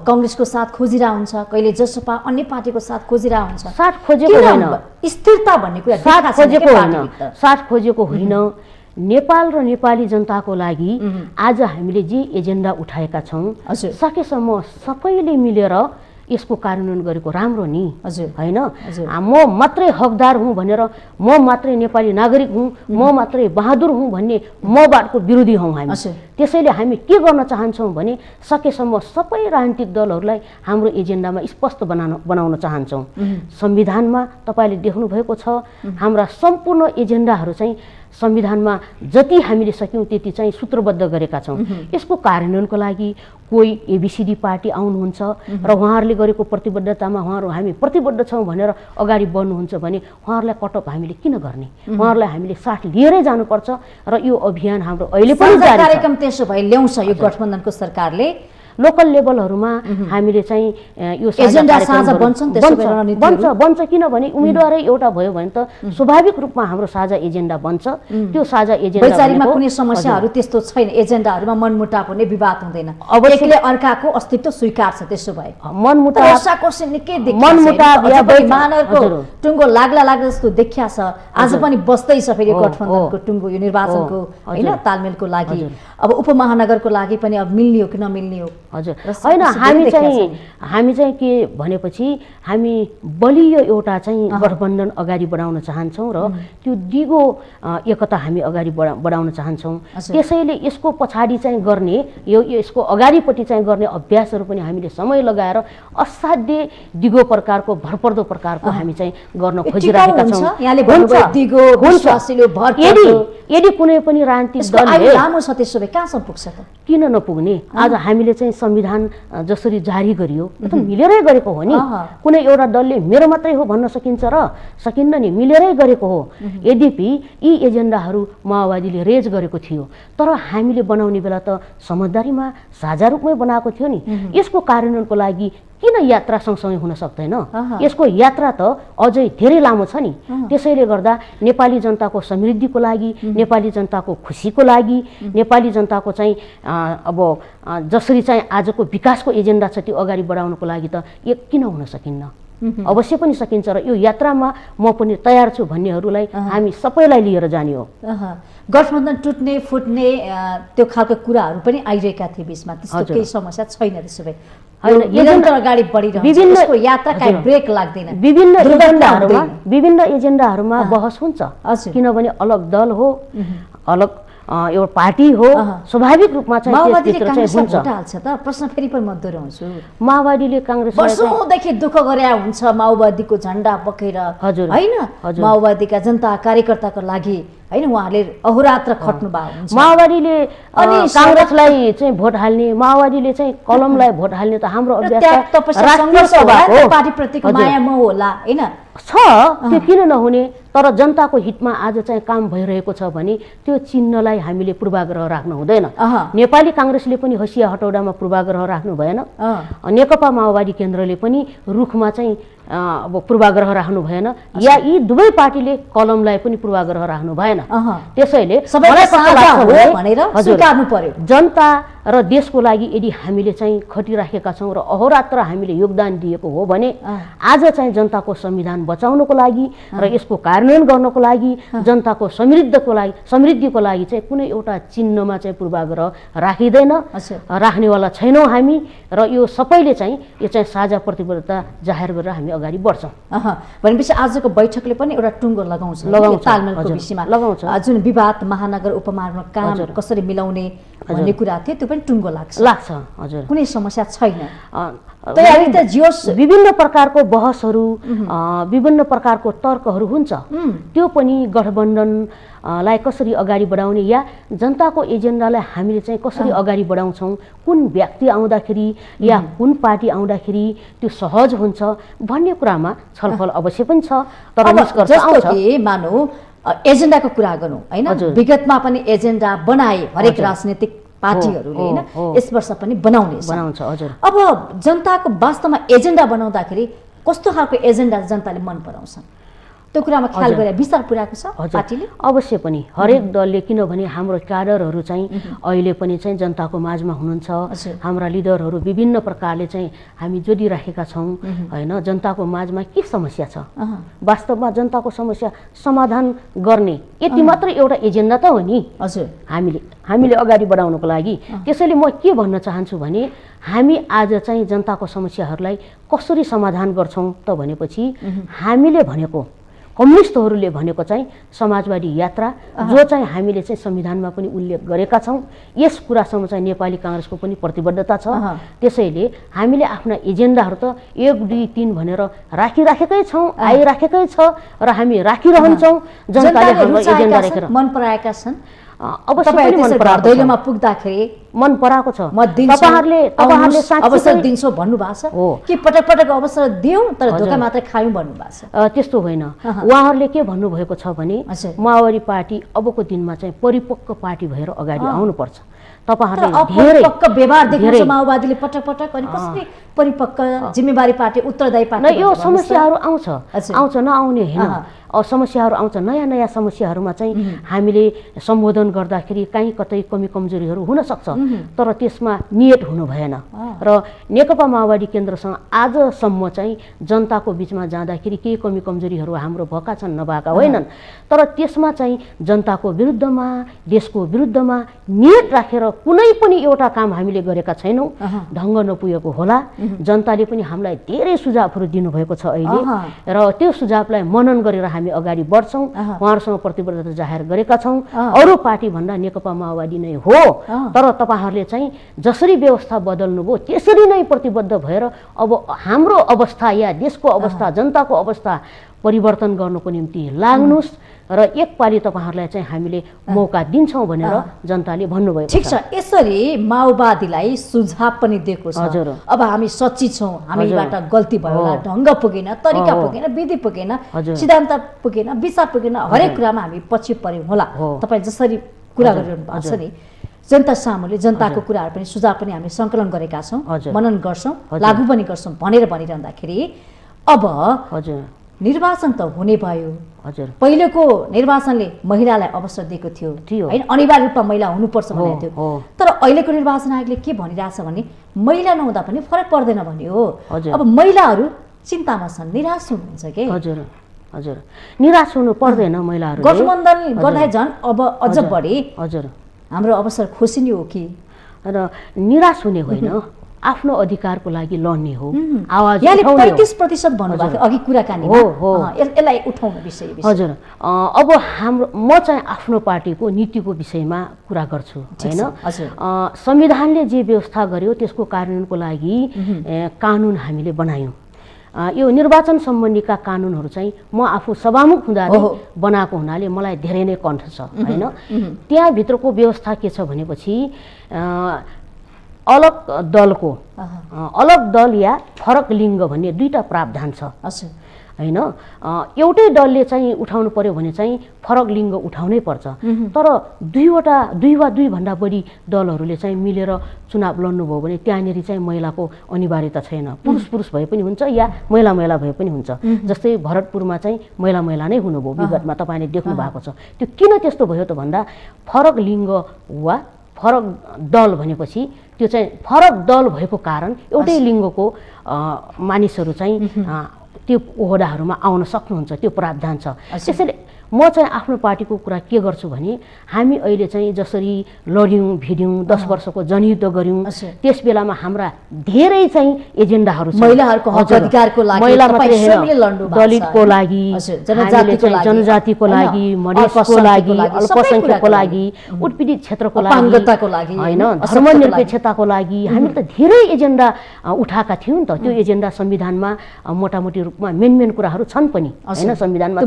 कांग्रेसको साथ खोजिरहन्छ कहिले जसपा अन्य पार्टीको साथ खोजिरहन्छ
साथ खोजेको होइन
स्थिरता भन्ने कुरा
साथ खोजेको होइन साथ खोजेको होइन नेपाल र नेपाली जनताको लागि आज हामीले जे एजेन्डा उठाएका छौँ सकेसम्म सबैले मिलेर यसको कार्यान्वयन गरेको राम्रो नि हैन म मात्रै हकदार हुँ भनेर म मात्रै नेपाली नागरिक हुँ म मात्रै बहादुर हुँ भन्ने मबाटको विरोधी हौँ हामी त्यसैले हामी के गर्न चाहन्छौँ भने सकेसम्म सबै राजनीतिक दलहरूलाई हाम्रो एजेन्डामा स्पष्ट बनाउन चाहन्छौँ संविधानमा तपाईले देख्नु भएको छ हाम्रा सम्पूर्ण एजेन्डाहरू चाहिँ संविधानमा जति हामीले सक्यौं त्यति चाहिँ सूत्रबद्ध गरेका छौं यसको कार्यान्वयनको लागि कोही एबीसीडी पार्टी आउनुहुन्छ र उहाँहरूले गरेको प्रतिबद्धतामा उहाँहरू हामी प्रतिबद्ध छौं भनेर अगाडि बढ्नुहुन्छ भने उहाँहरूलाई कटअप हामीले किन गर्ने उहाँहरूलाई हामीले साथ लिएरै जानुपर्छ र यो अभियान हाम्रो अहिले पनि जारी छ
कार्यक्रम त्यसो भए ल्याउँछ यो गठबन्धनको सरकारले
लोकल लेभलहरुमा हामीले चाहिँ यो
एजेन्डा साझा बन्छन् त्यसो भए रणनीति
बन्छ किनभने उम्मेदवारै एउटा भयो भने त स्वाभाविक रूपमा हाम्रो साझा एजेन्डा बन्छ त्यो साझा एजेन्डा
वैचारिकमा कुनै समस्याहरू त्यस्तो छैन एजेन्डाहरुमा मनमुटाव हुने विवाद हुँदैन एकले अर्काको अस्तित्व स्वीकार छ त्यसो भए मनमुटाव निकै
मनमुटाव या
मानवको टुङ्गो लाग्ला जस्तो देखिया छ आज पनि बस्दै छ फेरि गठबन्धनको टुङ्गो यो निर्वाचनको हैन तालमेलको लागि अब उपमहानगरको लागि पनि अब मिल्ने हो कि नमिल्ने हो
हजुर हैन हामी चाहिँ के भनेपछि हामी बलियो एउटा चाहिँ गठबन्धन अगाडि बढाउन चाहन्छौं र त्यो दिगो एकता हामी अगाडि बढाउन चाहन्छौं त्यसैले यसको पछाडी चाहिँ गर्ने यसको अगाडिपट्टि चाहिँ गर्ने अभ्यासहरू पनि हामीले समय लगाएर असाध्य दिगो प्रकारको भरपर्दो प्रकारको हामी चाहिँ गर्न खोजिरहेका छौं
यहाँले भन्नुभयो दिगो विश्वासिलो भरपर्दो
यदि कुनै पनि राजनीतिक दलले
लामो छ त्यसो भए कहाँसम्म पुग्छ त
किन नपुग्ने आज हामीले चाहिँ संविधान जसरी जारी गरियो त मिलेरै गरेको हो नि कुनै एउटा दलले मेरो मात्रै हो भन्न सकिन्छ र सकिन्न नि मिलेरै गरेको हो यद्यपि यी एजेन्डाहरू माओवादीले रेज गरेको थियो तर हामीले बनाउने बेला त समझदारीमा साझा रूपमै बनाएको थियो नि यसको कार्यान्वयनको लागि किन यात्रा सँगसँगै हुन सक्दैन यसको यात्रा त अझै धेरै लामो छ नि त्यसैले गर्दा नेपाली जनताको समृद्धिको लागि नेपाली जनताको खुशीको लागि नेपाली जनताको चाहिँ अब जसरी चाहिँ आजको विकासको एजेन्डा छ त्यो अगाडि बढाउनको लागि त एक किन हुन सकिन्न अवश्य पनि सकिन्छ र यो यात्रामा म पनि तयार छु भन्नेहरूलाई हामी सबैलाई लिएर जाने हो
गठबन्धन टुट्ने फुट्ने त्यो खालको कुराहरू पनि आइरहेका थिए बीचमा त्यस्तो केही समस्या छैन त्यसो भए निरन्तर अगाडि बढिरहन्छ यात्रा काई ब्रेक लाग्दैन
विभिन्न एजेन्डाहरूमा बहस हुन्छ किनभने अलग दल हो अलग एउटा पार्टी हो स्वाभाविक रूपमा चाहिँ
माओवादीले कांग्रेसलाई भोट हाल्छ त प्रश्न फेरि पनि म दोहोऱ्याउँछु
माओवादीले कांग्रेस
वर्षौंदेखि दुःख गरे हुन्छ माओवादीको झण्डा बोकेर हैन माओवादीका जनता कार्यकर्ताको लागि हैन उहाँले अहोरात्र खट्नु भएको हुन्छ
माओवादीले कांग्रेसलाई चाहिँ भोट हाल्ने माओवादीले चाहिँ कलमलाई भोट हाल्ने त हाम्रो अभ्यास
पार्टी प्रतिको माया मोह होला हैन
छ त्यो किन नहुने तर जनताको हितमा आज चाहिँ काम भइरहेको छ भने त्यो चिन्हलाई हामीले पूर्वाग्रह राख्नु हुँदैन नेपाली कांग्रेसले पनि हसिया हटौडामा पूर्वाग्रह राख्नु भएन नेकपा माओवादी केन्द्रले पनि रुखमा चाहिँ अब पूर्वाग्रह राख्नु भएन या यी दुवै पार्टीले कलमलाई पनि पूर्वाग्रह राख्नु भएन। त्यसैले मलाई कस्तो लाग्छ भने जनता र देशको लागि यदि हामीले चाहिँ खटिराखेका छौँ र अहोरात्र हामीले योगदान दिएको हो भने आज चाहिँ जनताको संविधान बचाउनको लागि र यसको कार्यान्वयन गर्नको लागि जनताको समृद्धिको लागि चाहिँ कुनै एउटा चिन्हमा चाहिँ पूर्वाग्रह राखिँदैन, राख्नेवाला छैनौँ हामी र यो सबैले चाहिँ यो चाहिँ साझा प्रतिबद्धता जाहेर गरेर हामी अगाडि बढ्छौँ।
भनेपछि आजको बैठकले पनि एउटा टुङ्गो लगाउँछ तालमेलको विषयमा, जुन विवाद महानगर उपमहानगरमा काम कसरी मिलाउने भन्ने कुरा थियो त्यो पनि टुङ्गो लाग्छ।
हजुर,
कुनै समस्या छैन।
विभिन्न प्रकारको बहसहरू, विभिन्न प्रकारको तर्कहरू हुन्छ, त्यो पनि गठबन्धनलाई कसरी अगाडि बढाउने या जनताको एजेन्डालाई हामीले चाहिँ कसरी अगाडि बढाउँछौँ, कुन व्यक्ति आउँदाखेरि या कुन पार्टी आउँदाखेरि त्यो सहज हुन्छ भन्ने कुरामा छलफल अवश्य पनि छ। तर निष्कर्ष आउँछ
मानौ एजेन्डाको कुरा गरौँ हैन, विगतमा पनि एजेन्डा बनाए हरेक राजनीतिक पार्टीहरूले हैन, यस वर्ष पनि बनाउँछ।
हजुर,
अब जनताको वास्तवमा एजेन्डा बनाउँदाखेरि कस्तो खालको एजेन्डा जनताले मन पराउँछन् त्यो कुरामा ख्याल गरेर विस्तार पुर्याएको छ पार्टीले?
अवश्य पनि हरेक दलले, किनभने हाम्रो क्याडरहरू चाहिँ अहिले पनि चाहिँ जनताको माझमा हुनुहुन्छ। हाम्रा लिडरहरू विभिन्न प्रकारले चाहिँ हामी जोडिराखेका छौँ हैन। जनताको माझमा के समस्या छ, वास्तवमा जनताको समस्या समाधान गर्ने यति मात्र एउटा एजेन्डा त हो नि हजुर हामीले अगाडि बढाउनको लागि। त्यसैले म के भन्न चाहन्छु भने हामी आज चाहिँ जनताको समस्याहरूलाई कसरी समाधान गर्छौँ त भनेपछि हामीले भनेको, कम्युनिस्टहरूले भनेको चाहिँ समाजवादी यात्रा जो चाहिँ हामीले चाहिँ संविधानमा पनि उल्लेख गरेका छौँ, यस कुरासम्म चाहिँ नेपाली काङ्ग्रेसको पनि प्रतिबद्धता छ। त्यसैले हामीले आफ्ना एजेन्डाहरू त 1, 2, 3 भनेर राखिराखेकै छौँ, आइराखेकै छ र हामी राखिरहन्छौँ। जनताले हाम्रो एजेन्डा राखेर
मन पराएका छन्।
अवश्य पनि मन पराएको
दैलोमा पुग्दाखेरि
मन पराएको छ।
तपाईहरुले अवसर दिन्छौ भन्नु भएको छ कि पटक पटक अवसर दियौ तर धोका मात्र खायौं भन्नु भएको छ?
त्यस्तो होइन। उहाँहरूले के भन्नुभएको छ भने माओवादी पार्टी अबको दिनमा चाहिँ परिपक्व पार्टी भएर अगाडि आउनुपर्छ। तपाईहरुले धेरै
परिपक्व व्यवहार देखाउँछ माओवादीले पटक पटक, अनि कसरी परिपक्व जिम्मेवारी पार्टी उत्तरदायी पार्टी?
यो समस्याहरू आउँछ नआउने होइन, समस्याहरू आउँछ। नयाँ नयाँ समस्याहरूमा चाहिँ हामीले सम्बोधन गर्दाखेरि कहीँ कतै कमी कमजोरीहरू हुन सक्छ, तर त्यसमा नियत हुनु भएन। र नेकपा माओवादी केन्द्रसँग आजसम्म चाहिँ जनताको बिचमा जाँदाखेरि केही कमी कमजोरीहरू हाम्रो भएका छन्, नभएका होइनन्, तर त्यसमा चाहिँ जनताको विरुद्धमा, देशको विरुद्धमा नियत राखेर कुनै पनि एउटा काम हामीले गरेका छैनौँ। ढङ्ग नपुगेको होला, जनताले पनि हामीलाई धेरै सुझावहरू दिनुभएको छ अहिले, र त्यो सुझावलाई मनन गरेर हामी अगाडि बढ्छौँ। उहाँहरूसँग प्रतिबद्धता जाहेर गरेका छौँ। अरू पार्टी भन्दा नेकपा माओवादी नै हो, तर तपाईहरुले चाहिँ जसरी व्यवस्था बदल्नुभयो त्यसरी नै प्रतिबद्ध भएर अब हाम्रो अवस्था या देशको अवस्था, जनताको अवस्था परिवर्तन गर्नको निम्ति लाग्नुस् र एकपालि तपाईहरुलाई चाहिँ हामीले मौका दिन्छौँ भनेर जनताले भन्नुभएको छ।
ठीक छ, यसरी माओवादीलाई सुझाव पनि दिएको छ। अब हामी सच्ची छौँ, हामीबाट गल्ती भयो होला, ढङ्ग पुगेन, तरिका पुगेन, विधि पुगेन, सिद्धान्त पुगेन, विचार पुगेन, हरेक कुरामा हामी पछि पर्यौँ होला। तपाईँ जसरी कुरा गरिरहनु भएको छ नि, जनता सामुले जनताको कुराहरू पनि सुझाव पनि हामीले सङ्कलन गरेका छौँ, मनन गर्छौँ, लागू पनि गर्छौँ भनेर भनिरहँदाखेरि अब निर्वाचन त हुने भयो। पहिलेको निर्वाचनले महिलालाई अवसर दिएको थियो हैन, अनिवार्य रूपमा महिला हुनुपर्छ भनेको थियो। तर अहिलेको निर्वाचन आयोगले के भनिरहेछ भने महिला नहुँदा पनि फरक पर्दैन भन्यो। अब महिलाहरू चिन्तामा छन्, निराश हुनुहुन्छ के?
हजुर, निराश हुनु पर्दैन। महिलाहरू
गठबन्धन गर्दा झन् अब अझ बढी हाम्रो अवसर खोसिने हो कि?
र निराश हुने होइन, आफ्नो अधिकारको लागि लड्ने हो, आवाज
उठाउने हो। 35% भन्नुभएको अघि कुराकानीमा यसलाई उठाउन विषय।
हजुर, अब म चाहिँ आफ्नो पार्टीको नीतिको विषयमा कुरा गर्छु हैन। संविधानले जे व्यवस्था गर्यो त्यसको कार्यान्वयनको लागि कानुन हामीले बनायौँ। यो निर्वाचन सम्बन्धीका कानुनहरू चाहिँ म आफू सभामुख हुँदा बनाएको हुनाले मलाई धेरै नै कण्ठ छ हैन। त्यहाँभित्रको व्यवस्था के छ भनेपछि अलग दल या फरक लिङ्ग भन्ने दुईटा प्रावधान छ हैन एउटै दलले चाहिँ उठाउनु पर्यो भने चाहिँ फरक लिङ्ग उठाउनै पर्छ तर दुई वा दुई भन्दा बढी दलहरूले चाहिँ मिलेर चुनाव लड्नुभयो भने त्यहाँनिर चाहिँ महिलाको अनिवार्यता छैन पुरुष भए पनि हुन्छ या महिला भए पनि हुन्छ जस्तै भरतपुरमा चाहिँ महिला नै हुनुभयो विगतमा तपाईले देख्नु भएको छ त्यो किन त्यस्तो भयो त भन्दा फरक लिङ्ग वा फरक दल भनेपछि त्यो चाहिँ फरक दल भएको कारण एउटै लिङ्गको मानिसहरू चाहिँ त्यो ओहदाहरूमा आउन सक्नुहुन्छ त्यो प्रावधान छ त्यसैले म चाहिँ आफ्नो पार्टीको कुरा के गर्छु भने हामी अहिले चाहिँ जसरी लड्यौं भिड्यौं 10 वर्षको जनयुद्ध गर्यौं त्यस बेलामा हाम्रा धेरै चाहिँ एजेन्डाहरू छन्
महिलाहरूको हक अधिकारको लागि
महिला मात्रै हैन दलितको लागि जनजातिको लागि मधेसको लागि अल्पसंख्यकको लागि उत्पीडित क्षेत्रको लागि हैन धर्मनिरपेक्षताको लागि हामीले त धेरै एजेन्डा उठाएका थियौं नि त त्यो एजेन्डा संविधानमा मोटामोटी रूपमा मेन कुराहरू छन् पनि हैन संविधानमा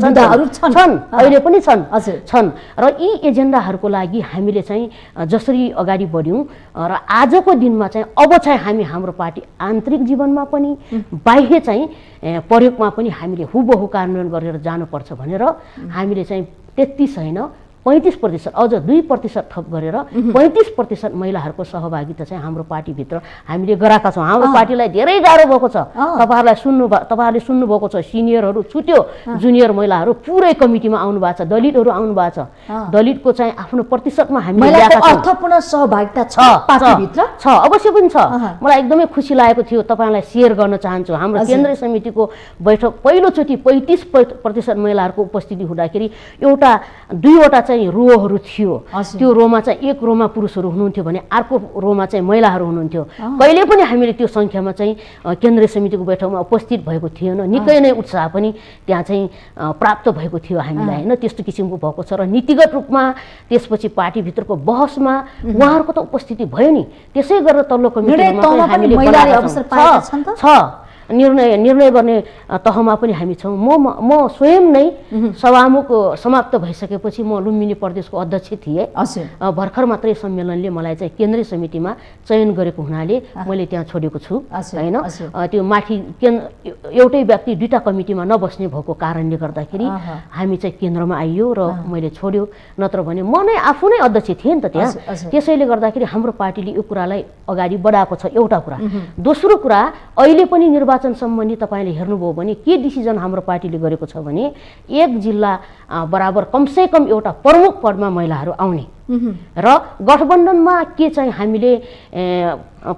छन् अहिले पनि छन् र यी एजेन्डाहरूको लागि हामीले चाहिँ जसरी अगाडि बढ्यौं र आजको दिनमा चाहिँ अब चाहिँ हामी हाम्रो पार्टी आन्तरिक जीवनमा पनि बाह्य चाहिँ प्रयोगमा पनि हामीले हुबहु कार्यान्वयन गरेर जानुपर्छ भनेर हामीले चाहिँ 33 हैन 35% अझ 2% थप गरेर 35% महिलाहरूको सहभागिता चाहिँ हाम्रो पार्टीभित्र हामीले गराएका छौं हाम्रो पार्टीलाई धेरै गाह्रो भएको छ तपाईहरुले सुन्नु भएको छ सिनियरहरू छुट्यो जुनियर महिलाहरू पुरै कमिटीमा आउनु भएको छ दलितहरू आउनु भएको छ दलितको चाहिँ आफ्नो प्रतिशतमा हामीले ल्याएका छौं
अर्थपूर्ण सहभागिता छ पार्टीभित्र
छ अवश्य पनि छ मलाई एकदमै खुसी लागेको थियो तपाईलाई शेयर गर्न चाहन्छु हाम्रो केन्द्रीय समितिको बैठक पहिलोचोटी 35% महिलाहरूको उपस्थिति हुँदाखेरि एउटा दुईवटा रोहरू थियो त्यो रोमा चाहिँ एक रोमा पुरुषहरू हुनुहुन्थ्यो भने अर्को रोमा चाहिँ महिलाहरू हुनुहुन्थ्यो कहिले पनि हामीले त्यो संख्यामा चाहिँ केन्द्रीय समितिको बैठकमा उपस्थित भएको थिएन निकै नै उत्साह पनि त्यहाँ चाहिँ प्राप्त भएको थियो हामीलाई हैन त्यस्तो किसिमको भएको छ र नीतिगत रूपमा त्यसपछि पार्टीभित्रको बहसमा उहाँहरूको त उपस्थिति भयो नि त्यसै गरेर तल्लो कमिटीमा हामीले महिलाले अवसर पाएका छन् त निर्णय गर्ने तहमा पनि हामी छौं म स्वयं नै सभामुख समाप्त भइसकेपछि म लुम्बिनी प्रदेशको अध्यक्ष थिए भर्खर मात्रै सम्मेलनले मलाई चाहिँ केन्द्रीय समितिमा चयन गरेको हुनाले मैले त्यहाँ छोडेको छु हैन त्यो माथि एउटै व्यक्ति दुईटा कमिटीमा नबस्ने भएको कारणले गर्दाखेरि हामी चाहिँ केन्द्रमा आइयो र मैले छोड्यो नत्र भने म नै आफू नै अध्यक्ष थिएँ नि त त्यहाँ त्यसैले गर्दाखेरि हाम्रो पार्टीले यो कुरालाई अगाडि बढाएको छ एउटा कुरा दोस्रो कुरा अहिले पनि निर्वाचन सम्बन्धी तपाईले हेर्नुभयो भने के डिसिजन हाम्रो पार्टीले गरेको छ भने एक जिल्ला बराबर कमसे कम एउटा प्रमुख पदमा महिलाहरू आउने र गठबन्धनमा के चाहिँ हामीले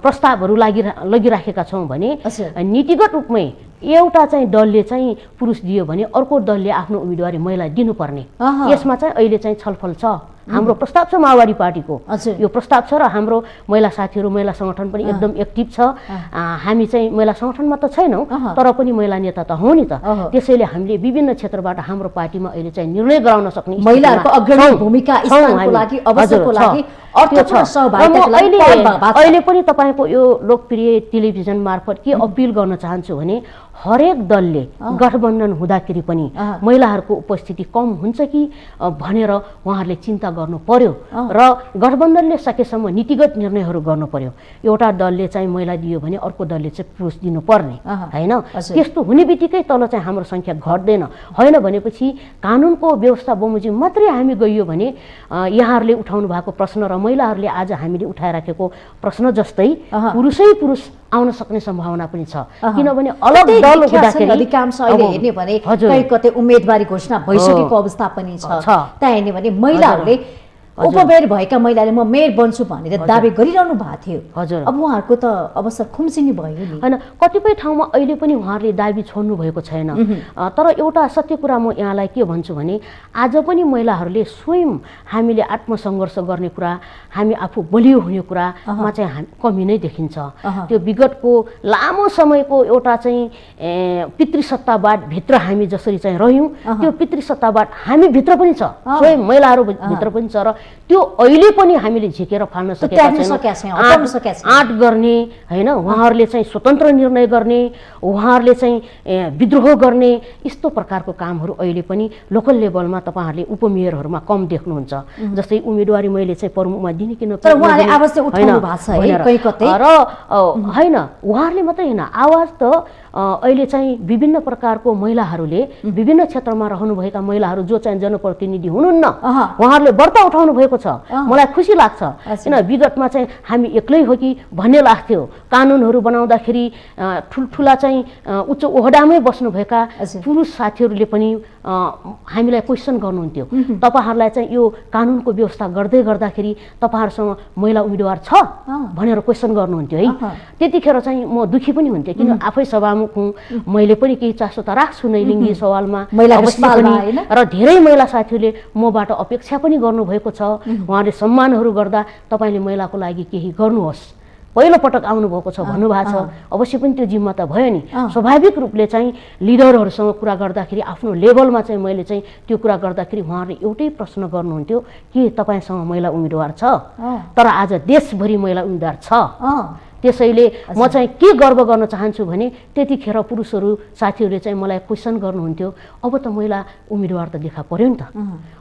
प्रस्तावहरू लगिराखेका छौं भने नीतिगत रूपमै एउटा चाहिँ दलले चाहिँ पुरुष दियो भने अर्को दलले आफ्नो उम्मेदवारी महिला दिनुपर्ने यसमा चाहिँ अहिले चाहिँ छलफल छ हाम्रो प्रस्ताव छ माओवादी पार्टीको यो प्रस्ताव छ र हाम्रो महिला साथीहरू महिला संगठन पनि एकदम एक्टिभ छ हामी चाहिँ महिला संगठनमा त छैनौं तर पनि महिला नेता त हौ नि त त्यसैले हामीले विभिन्न क्षेत्रबाट हाम्रो पार्टीमा अहिले चाहिँ निर्णय गराउन सक्ने
महिलाहरूको अग्रणी भूमिका स्थानको लागि अवसरको लागि अर्थपूर्ण सहभागिताको लागि
अहिले पनि तपाईको यो लोकप्रिय टेलिभिजन मार्फत के अपील गर्न चाहन्छु भने हरेक दलले गठबन्धन हुँदाखेरि पनि महिलाहरूको उपस्थिति कम हुन्छ कि भनेर उहाँहरूले चिन्ता गर्नु पर्यो र गठबन्धनले सकेसम्म नीतिगत निर्णयहरू गर्नु पर्यो एउटा दलले चाहिँ महिला दियो भने अर्को दलले चाहिँ पुरुष दिनुपर्ने हैन त्यस्तो हुने बित्तिकै तल चाहिँ हाम्रो संख्या घट्दैन हैन भनेपछि कानुनको व्यवस्था बमोजिम मात्रै हामी गइयो भने यहाँहरूले उठाउनु भएको प्रश्न र महिलाहरूले आज हामीले उठाइराखेको प्रश्न जस्तै पुरुष आउन सक्ने सम्भावना पनि छ किनभने अलग दल हुँदाखेरि
अधिकांश अहिले हेर्ने भने कतै कतै उम्मेदवारी घोषणा भइसकेको अवस्था पनि छ त्यहाँ हेर्ने भने महिलाहरूले उपमेयर भएका महिलाले म मेयर बन्छु भनेर दाबी गरिरहनु भएको थियो अब उहाँहरूको त अवसर खुम्सिनी भयो नि
हैन कतिपय ठाउँमा अहिले पनि उहाँहरूले दाबी छोड्नु भएको छैन तर एउटा सत्य कुरा म यहाँलाई के भन्छु भने आज पनि महिलाहरूले स्वयं हामीले आत्मसंघर्ष गर्ने कुरा हामी आफू बलियो हुने कुरामा चाहिँ कमी नै देखिन्छ त्यो विगतको लामो समयको एउटा चाहिँ पितृसत्तावाद भित्र हामी जसरी चाहिँ रह्यौं त्यो पितृसत्तावाद हामी भित्र पनि छ स्वयं महिलाहरू भित्र पनि छ र त्यो अहिले पनि हामीले झिकेर फाल्न सकेका छैनौँ। आँट गर्ने होइन, उहाँहरूले चाहिँ स्वतन्त्र निर्णय गर्ने, उहाँहरूले चाहिँ विद्रोह गर्ने यस्तो प्रकारको कामहरू अहिले पनि लोकल लेभलमा तपाईँहरूले उपमेयरहरूमा कम देख्नुहुन्छ। जस्तै उम्मेदवारी मैले चाहिँ प्रमुखमा दिने किन
र
होइन, उहाँहरूले मात्रै होइन, आवाज त अहिले चाहिँ विभिन्न प्रकारको महिलाहरूले विभिन्न क्षेत्रमा रहनुभएका महिलाहरू जो चाहिँ जनप्रतिनिधि हुनुहुन्न उहाँहरूले व्रत उठाउनु भएको छ। मलाई खुसी लाग्छ किन विगतमा चाहिँ हामी एक्लै हो कि भन्ने लाग्थ्यो। कानुनहरू बनाउँदाखेरि ठुल्ठुला चाहिँ उच्च ओहदामै बस्नुभएका पुरुष साथीहरूले पनि हामीलाई क्वेसन गर्नुहुन्थ्यो, तपाईँहरूलाई चाहिँ यो कानुनको व्यवस्था गर्दै गर्दाखेरि तपाईँहरूसँग महिला उम्मेदवार छ भनेर क्वेसन गर्नुहुन्थ्यो है। त्यतिखेर चाहिँ म दुखी पनि हुन्थेँ किन आफै सभामुख हुँ, मैले पनि केही चासो त राख्छु नै लिङ्गी सवालमा र धेरै महिला साथीहरूले मबाट अपेक्षा पनि गर्नुभएको छ। उहाँले सम्मानहरू गर्दा तपाईँले महिलाको लागि केही गर्नुहोस्, पहिलो पटक आउनुभएको छ भन्नुभएको छ, अवश्य पनि त्यो जिम्मा त भयो नि। स्वाभाविक रूपले चाहिँ लिडरहरूसँग कुरा गर्दाखेरि आफ्नो लेभलमा चाहिँ मैले चाहिँ त्यो कुरा गर्दाखेरि उहाँहरूले एउटै प्रश्न गर्नुहुन्थ्यो कि तपाईँसँग महिला उम्मेदवार छ? तर आज देशभरि महिला उम्मेदवार छ। त्यसैले म चाहिँ के गर्व गर्न चाहन्छु भने त्यतिखेर पुरुषहरू साथीहरूले चाहिँ मलाई क्वेसन गर्नुहुन्थ्यो, अब त महिला उम्मेदवार त देखा पर्यो नि त,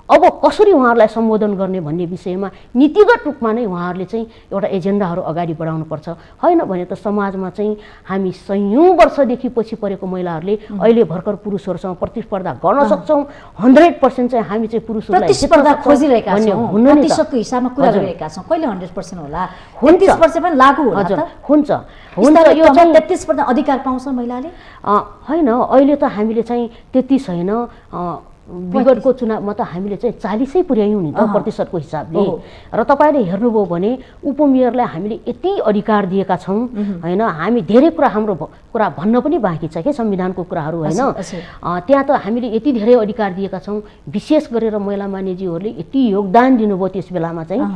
अब कसरी उहाँहरूलाई सम्बोधन गर्ने भन्ने विषयमा नीतिगत रूपमा नै उहाँहरूले चाहिँ एउटा एजेन्डाहरू अगाडि बढाउनुपर्छ। होइन भने त समाजमा चाहिँ हामी सयौँ वर्षदेखि पछि परेको महिलाहरूले अहिले भर्खर पुरुषहरूसँग प्रतिस्पर्धा गर्न सक्छौँ। 100% चाहिँ हामी चाहिँ पुरुषहरूलाई
प्रतिस्पर्धा खोजिरहेका छौँ, प्रतिशतको हिसाबमा कुरा गरिरहेका छौँ। कहिले 100% होला? 33% पनि लागू होला त?
हुन्छ
हुन्छ, यो चाहिँ 33% अधिकार पाउँछ महिलाले?
होइन, अहिले त हामीले चाहिँ 33 होइन, विगतको चुनावमा त हामीले चाहिँ 40 पुर्यायौँ नि त प्रतिशतको हिसाबले। र तपाईँले हेर्नुभयो भने उपमेयरलाई हामीले यति अधिकार दिएका छौँ होइन, हामी धेरै कुरा हाम्रो कुरा भन्न पनि बाँकी छ कि संविधानको कुराहरू होइन, त्यहाँ त हामीले यति धेरै अधिकार दिएका छौँ। विशेष गरेर महिला मान्यज्यूहरूले यति योगदान दिनुभयो त्यस बेलामा चाहिँ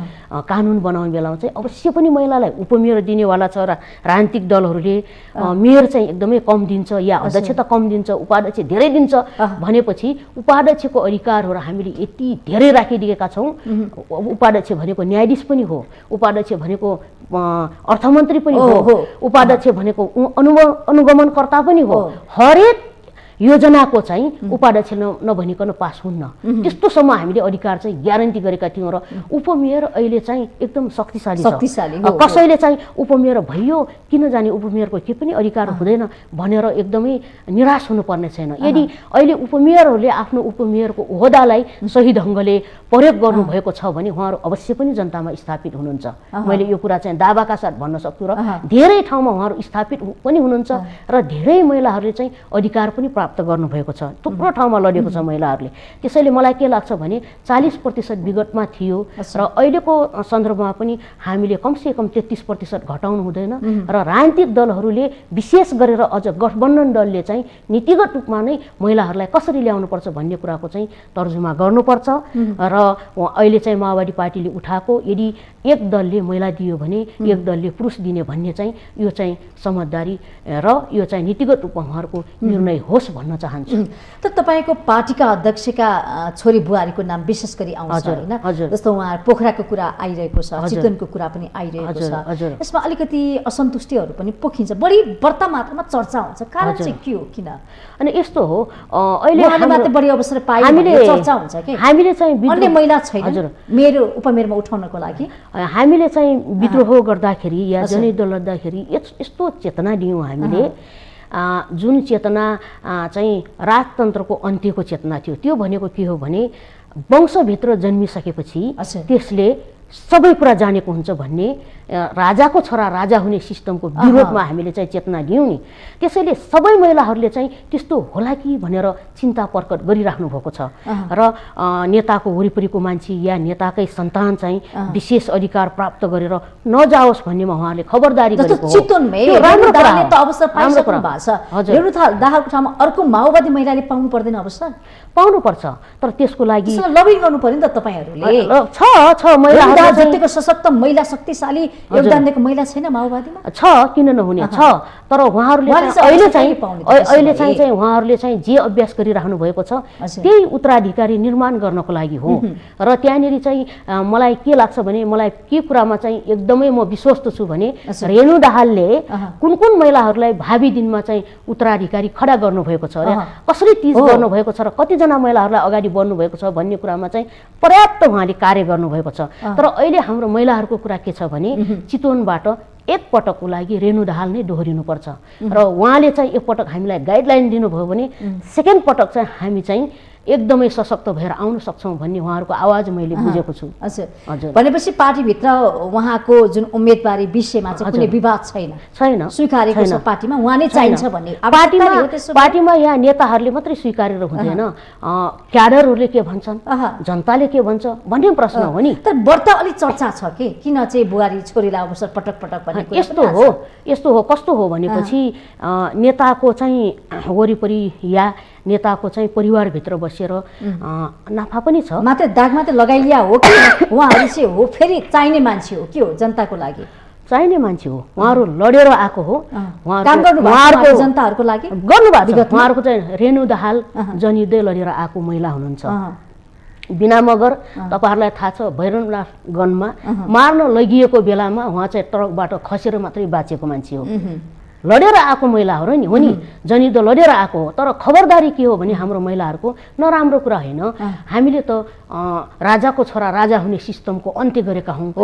कानुन बनाउने बेलामा चाहिँ अवश्य पनि महिलालाई उपमेयर दिनेवाला छ। र राजनीतिक दलहरूले मेयर चाहिँ एकदमै कम दिन्छ या अध्यक्षता कम दिन्छ, उपाध्यक्ष धेरै दिन्छ भनेपछि उपाध्यक्षको अधिकारहरू हामीले यति धेरै राखिदिएका छौँ। उपाध्यक्ष भनेको न्यायाधीश पनि हो, उपाध्यक्ष भनेको अर्थमन्त्री पनि हो, उपाध्यक्ष भनेको अनुगमनकर्ता पनि हो। हरेक योजनाको चाहिँ उपाध्यक्ष नभनिकन पास हुन्न, त्यस्तोसम्म हामीले अधिकार चाहिँ ग्यारेन्टी गरेका थियौँ। र उपमेयर अहिले चाहिँ एकदम शक्तिशाली छ। कसैले चाहिँ उपमेयर भइयो किन जाने, उपमेयरको के पनि अधिकार हुँदैन भनेर एकदमै निराश हुनुपर्ने छैन। यदि अहिले उपमेयरहरूले आफ्नो उपमेयरको ओहदालाई सही ढङ्गले प्रयोग गर्नुभएको छ भने उहाँहरू अवश्य पनि जनतामा स्थापित हुनुहुन्छ। मैले यो कुरा चाहिँ दावाका साथ भन्न सक्छु। र धेरै ठाउँमा उहाँहरू स्थापित पनि हुनुहुन्छ र धेरै महिलाहरूले चाहिँ अधिकार पनि प्राप्त गर्नुभएको छ, थुप्रो ठाउँमा लडेको छ महिलाहरूले। त्यसैले मलाई के लाग्छ भने 40% विगतमा थियो र अहिलेको सन्दर्भमा पनि हामीले कमसेकम 33% घटाउनु हुँदैन। र राजनीतिक दलहरूले विशेष गरेर अझ गठबन्धन दलले चाहिँ नीतिगत रूपमा नै महिलाहरूलाई कसरी ल्याउनुपर्छ भन्ने कुराको चाहिँ तर्जुमा गर्नुपर्छ। र अहिले चाहिँ माओवादी पार्टीले उठाएको यदि एक दलले महिला दियो भने एक दलले पुरुष दिने भन्ने चाहिँ यो चाहिँ समझदारी र यो चाहिँ नीतिगत रूपमा उहाँहरूको निर्णय होस् भन्न चाहन्छु।
त तपाईँको पार्टीका अध्यक्षका छोरी बुहारीको नाम विशेष गरी आउँछ होइन, जस्तो उहाँ पोखराको कुरा आइरहेको छ, चितवनको कुरा पनि आइरहेको छ, यसमा अलिकति असन्तुष्टिहरू पनि पोखिन्छ, बढी बढ्ता मात्रामा चर्चा हुन्छ। कारण चाहिँ के हो, किन?
अनि यस्तो हो, अहिले
मात्र बढी अवसर पाए हामीले चर्चा हुन्छ कि
हामीले चाहिँ
अन्य महिला छैन मेरो उपमेयरमा उठाउनको लागि।
हामीले चाहिँ विद्रोह गर्दाखेरि या जनयुद्ध लड्दाखेरि यस्तो चेतना दियौँ हामीले, जुन चेतना चाहिँ राजतन्त्रको अन्त्यको चेतना थियो। त्यो भनेको के हो भने वंशभित्र जन्मिसकेपछि त्यसले सबै कुरा जानेको हुन्छ भन्ने राजाको छोरा राजा हुने सिस्टमको विरोधमा हामीले चाहिँ चेतना दियौँ नि। त्यसैले सबै महिलाहरूले चाहिँ त्यस्तो होला कि भनेर चिन्ता प्रकट गरिराख्नु भएको छ। र नेताको वरिपरिको मान्छे या नेताकै सन्तान चाहिँ विशेष अधिकार प्राप्त गरेर नजाओस् भन्नेमा उहाँहरूले खबरदारी गरेको हो।
दाहालको ठाउँमा अर्को माओवादी महिलाले पाउनु पर्दैन अवसर?
पाउनुपर्छ, तर त्यसको लागि
लबिङ गर्नु पर्यो नि त तपाईँहरूले।
छ महिलाहरू
बुवा जतिको सशक्त महिला शक्तिशाली योगदान दिएको महिला छैन माओवादीमा?
छ, किन नहुने छ। तर उहाँहरूले अहिले चाहिँ उहाँहरूले चाहिँ जे अभ्यास गरिराख्नु भएको छ त्यही उत्तराधिकारी निर्माण गर्नको लागि हो। र त्यहाँनिर चाहिँ मलाई के लाग्छ भने, मलाई के कुरामा चाहिँ एकदमै म विश्वस्त छु भने, रेणु दाहालले कुन कुन महिलाहरूलाई भावी दिनमा चाहिँ उत्तराधिकारी खडा गर्नुभएको छ र कसरी तिज गर्नुभएको छ र कतिजना महिलाहरूलाई अगाडि बढ्नुभएको छ भन्ने कुरामा चाहिँ पर्याप्त उहाँले कार्य गर्नुभएको छ। तर अहिले हाम्रो महिलाहरूको कुरा के छ भने, चितवनबाट एक पटकको लागि रेणु दाहाल नै दोहोरिनुपर्छ र उहाँले चाहिँ एकपटक हामीलाई गाइडलाइन दिनुभयो भने सेकेन्ड पटक चाहिँ हामी चाहिँ एकदमै सशक्त भएर आउन सक्छौँ भन्ने उहाँहरूको आवाज मैले बुझेको छु।
हजुर, भनेपछि पार्टीभित्र उहाँको जुन उम्मेदवारी विषयमा चाहिँ कुनै विवाद छैन, स्वीकारेको छ पार्टीमा, उहाँ नै चाहिन्छ भन्ने
पार्टीमा यहाँ नेताहरूले मात्रै स्वीकारेर हुँदैन, क्याडरहरूले के भन्छन्, जनताले के भन्छ भन्ने प्रश्न हो नि।
तर बढ्ता अलिक चर्चा छ कि किन चाहिँ बुहारी छोरीलाई अवसर पटक पटक भन्ने कुरा
यस्तो हो कस्तो हो भनेपछि नेताको चाहिँ वरिपरि या नेताको चाहिँ परिवारभित्र बसेर नाफा पनि छ,
मात्र दाग मात्रै लगाइलिया हो कि उहाँहरू चाहिँ हो फेरि चाहिने मान्छे हो, के हो जनताको लागि
चाहिने मान्छे हो, उहाँहरू लडेर आएको हो,
उहाँहरूको जनताहरूको लागि
गर्नुभएको छ। उहाँहरूको चाहिँ रेणु दाहाल जनयुद्धै लडेर आएको महिला हुनुहुन्छ। बिना मगर तपाईँहरूलाई थाहा छ भैरवनाथगञ्जमा मार्न लगिएको बेलामा उहाँ चाहिँ ट्रकबाट खसेर मात्रै बाँचेको मान्छे हो, लडेर आएको महिला हो नि, जनयुद्ध लडेर आएको हो। तर खबरदारी के हो भने हाम्रो महिलाहरूको नराम्रो कुरा होइन, हामीले त राजाको छोरा राजा हुने सिस्टमको अन्त्य गरेका हौँ,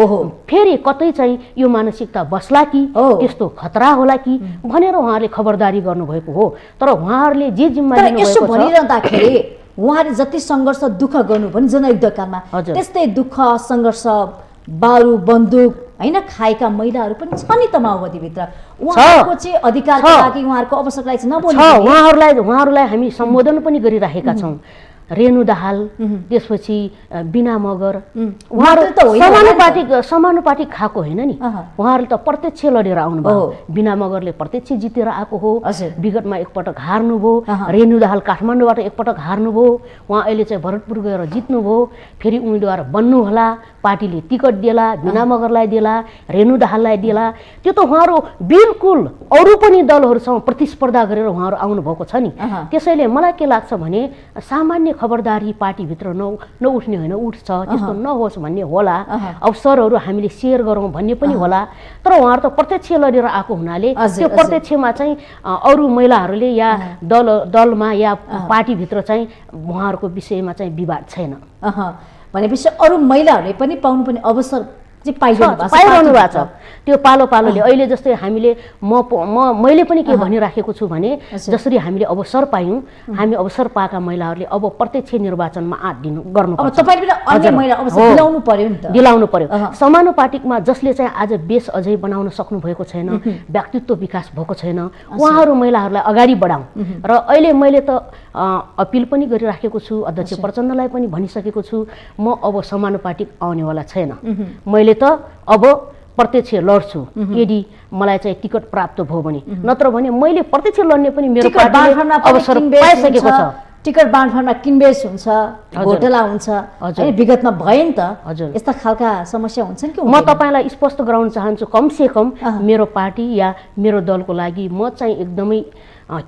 फेरि कतै चाहिँ यो मानसिकता बस्ला कि त्यस्तो खतरा होला कि भनेर उहाँहरूले खबरदारी गर्नुभएको हो। तर उहाँहरूले जे जिम्मा लिनुभएको छ,
भनिरहँदाखेरि उहाँले जति सङ्घर्ष दुःख गर्नु भने जनयुद्धकालमा त्यस्तै दुःख सङ्घर्ष बारु बन्दुक हैन खाएका महिलाहरू पनि छ नि त माओवादीभित्र। उहाँहरूको चाहिँ अधिकारको लागि उहाँहरूको अवसरको लागि
नबोल्नु, उहाँहरूलाई हामी सम्बोधन पनि गरिराखेका छौँ। रेणु दाहाल, त्यसपछि बिना मगर, उहाँहरू त समानुपातिक खाएको होइन नि, उहाँहरू त प्रत्यक्ष लडेर आउनुभयो। बिना मगरले प्रत्यक्ष जितेर आएको हो, विगतमा एकपटक हार्नुभयो, रेणु दाहाल काठमाडौँबाट एकपटक हार्नुभयो, उहाँ अहिले चाहिँ भरतपुर गएर जित्नुभयो, फेरि उम्मेदवार बन्नु होला, पार्टीले टिकट दिएला, बिना मगरलाई दिएला, रेणु दाहाललाई दिएला, त्यो त उहाँहरू बिल्कुल अरू पनि दलहरूसँग प्रतिस्पर्धा गरेर उहाँहरू आउनुभएको छ नि। त्यसैले मलाई के लाग्छ भने सामान्य खबरदारी पार्टीभित्र नउठ्ने होइन, उठ्छ, त्यस्तो नहोस् भन्ने होला, अवसरहरू हामीले सेयर गरौँ भन्ने पनि होला। तर उहाँहरू त प्रत्यक्ष लडेर आएको हुनाले त्यो प्रत्यक्षमा चाहिँ अरू महिलाहरूले या दलमा या पार्टीभित्र चाहिँ उहाँहरूको विषयमा चाहिँ विवाद छैन।
भनेपछि अरू महिलाहरूले पनि पाउनुपर्ने अवसर
पाइरहनु भएको छ। त्यो पालो पालोले अहिले जस्तै हामीले मैले पनि के भनिराखेको छु भने जसरी हामीले अवसर पायौँ, हामी अवसर पाएका महिलाहरूले अब प्रत्यक्ष निर्वाचनमा आँट गर्नुपर्छ, दिलाउनु पर्यो। समानुपातिकमा जसले चाहिँ आज बेस अझै बनाउन सक्नु भएको छैन, व्यक्तित्व विकास भएको छैन, उहाँहरू महिलाहरूलाई अगाडि बढाउँ। र अहिले मैले त अपिल पनि गरिराखेको छु, अध्यक्ष प्रचण्डलाई पनि भनिसकेको छु, म अब समानुपातिक आउनेवाला छैन, मैले त अब प्रत्यक्ष लड्छु यदि मलाई चाहिँ टिकट प्राप्त भयो भने, नत्र भने मैले प्रत्यक्ष लड्ने पनि मेरो पार्टीले अवसर पाइसकेको छ।
टिकट बाँडफाँडमा किनबेच हुन्छ, घोटाला हुन्छ, विगतमा भयो नि त, यस्ता खालका समस्या हुन्छन् कि?
म तपाईँलाई स्पष्ट गराउन चाहन्छु, कमसे कम मेरो पार्टी या मेरो दलको लागि म चाहिँ एकदमै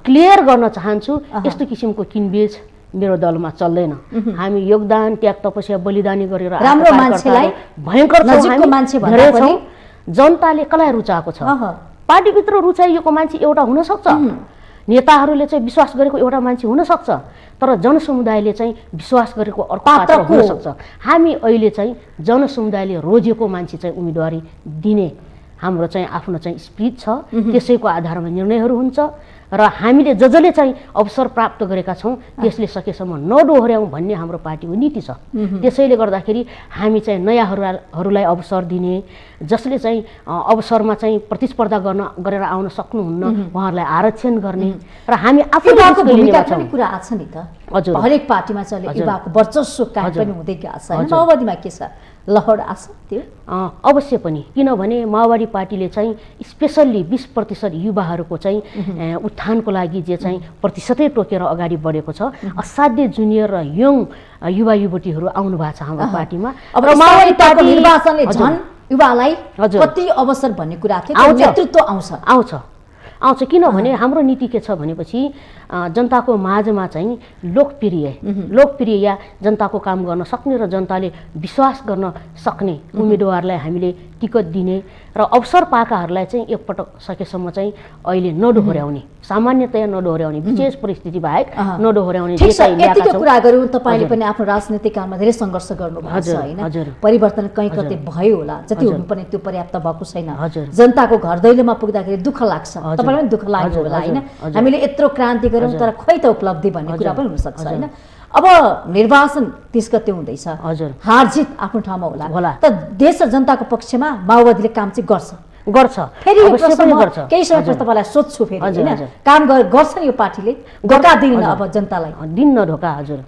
क्लियर गर्न चाहन्छु, यस्तो किसिमको किनबेच मेरो दलमा चल्दैन। हामी योगदान त्याग तपस्या बलिदानी गरेर
राम्रो मान्छेलाई
भयङ्कर
मान्छे
छौँ। जनताले कसलाई रुचाएको छ? पार्टीभित्र रुचाइएको मान्छे एउटा हुनसक्छ, नेताहरूले चाहिँ विश्वास गरेको एउटा मान्छे हुनसक्छ, तर जनसमुदायले चाहिँ विश्वास गरेको अर्को पात्र हुनसक्छ। हामी अहिले चाहिँ जनसमुदायले रोजेको मान्छे चाहिँ उम्मेदवारी दिने हाम्रो चाहिँ आफ्नो चाहिँ स्पिरिट छ, त्यसैको आधारमा निर्णयहरू हुन्छ। र हामीले जसले चाहिँ अवसर प्राप्त गरेका छौँ त्यसले सकेसम्म नडोहोर्याउँ भन्ने हाम्रो पार्टीको नीति छ। त्यसैले गर्दाखेरि हामी चाहिँ नयाँहरूलाई अवसर दिने, जसले चाहिँ अवसरमा चाहिँ प्रतिस्पर्धा गरेर आउन सक्नुहुन्न उहाँहरूलाई आरक्षण गर्ने र हामी आफूले
भूमिका पनि कुरा आछ नि त। हजुर, हरेक पार्टीमा चाहिँ युवाको वर्चस्व कायम पनि हुँदै गएको छ। माओवादीमा के छ? लहर आछ त्यो?
अवश्य पनि, किनभने माओवादी पार्टीले चाहिँ स्पेसल्ली 20% युवाहरूको चाहिँ उत्थानको लागि जे चाहिँ प्रतिशतै तोकेर अगाडि बढेको छ। असाध्यै जुनियर र यङ युवा युवतीहरू आउनु भएको छ हाम्रो पार्टीमा।
अब माओवादी पार्टी निर्वाचनले झन् युवालाई कति अवसर भन्ने कुरा थियो, नेतृत्व
आउँछ किनभने हाम्रो नीति के छ भनेपछि जनताको माझमा चाहिँ लोकप्रिय या जनताको काम गर्न सक्ने र जनताले विश्वास गर्न सक्ने उम्मेदवारलाई हामीले टिकट दिने र अवसर पाएकाहरूलाई चाहिँ एकपटक सकेसम्म चाहिँ अहिले नडोहोर्याउने, सामान्यतया नडोहोर्याउने, विशेष परिस्थिति बाहेक नडोहोर्याउने।
यतिको कुरा गरौँ, तपाईँले पनि आफ्नो राजनीतिक काममा धेरै सङ्घर्ष गर्नुभएको छ होइन? परिवर्तन कहीँ कतै भयो होला, जति हुनुपर्ने त्यो पर्याप्त भएको छैन। जनताको घर दैलोमा पुग्दाखेरि दुःख लाग्छ, तपाईँलाई पनि दुःख लाग्यो होला होइन? हामीले यत्रो क्रान्ति गरौँ तर खै त उपलब्धि भन्ने कुरा पनि हुनसक्छ होइन? अब निर्वाचन 30 गते हुँदैछ, हार जित आफ्नो ठाउँमा होला, त देश र जनताको पक्षमा माओवादीले काम चाहिँ गर्छ। फेरि यो प्रश्न केही समयपछि तपाईँलाई सोध्छु फेरि होइन? काम गर्छ नि यो पार्टीले? धोका दिन्न अब जनतालाई?
दिन्न धोका। हजुर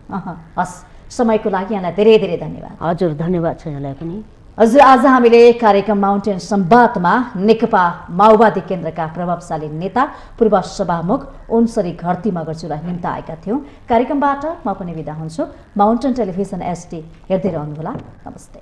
हस्, समयको लागि यहाँलाई धेरै धेरै धन्यवाद।
हजुर धन्यवाद छ यहाँलाई पनि।
हजुर, आज हामीले कार्यक्रम माउन्टेन संवादमा नेकपा माओवादी केन्द्रका प्रभावशाली नेता पूर्व सभामुख ओन्सरी घरती मगरजुलाई निम्ता आएका थियौँ। कार्यक्रमबाट म पनि बिदा हुन्छु। माउन्टेन टेलिभिजन HD हेर्दै रहनुहोला। नमस्ते।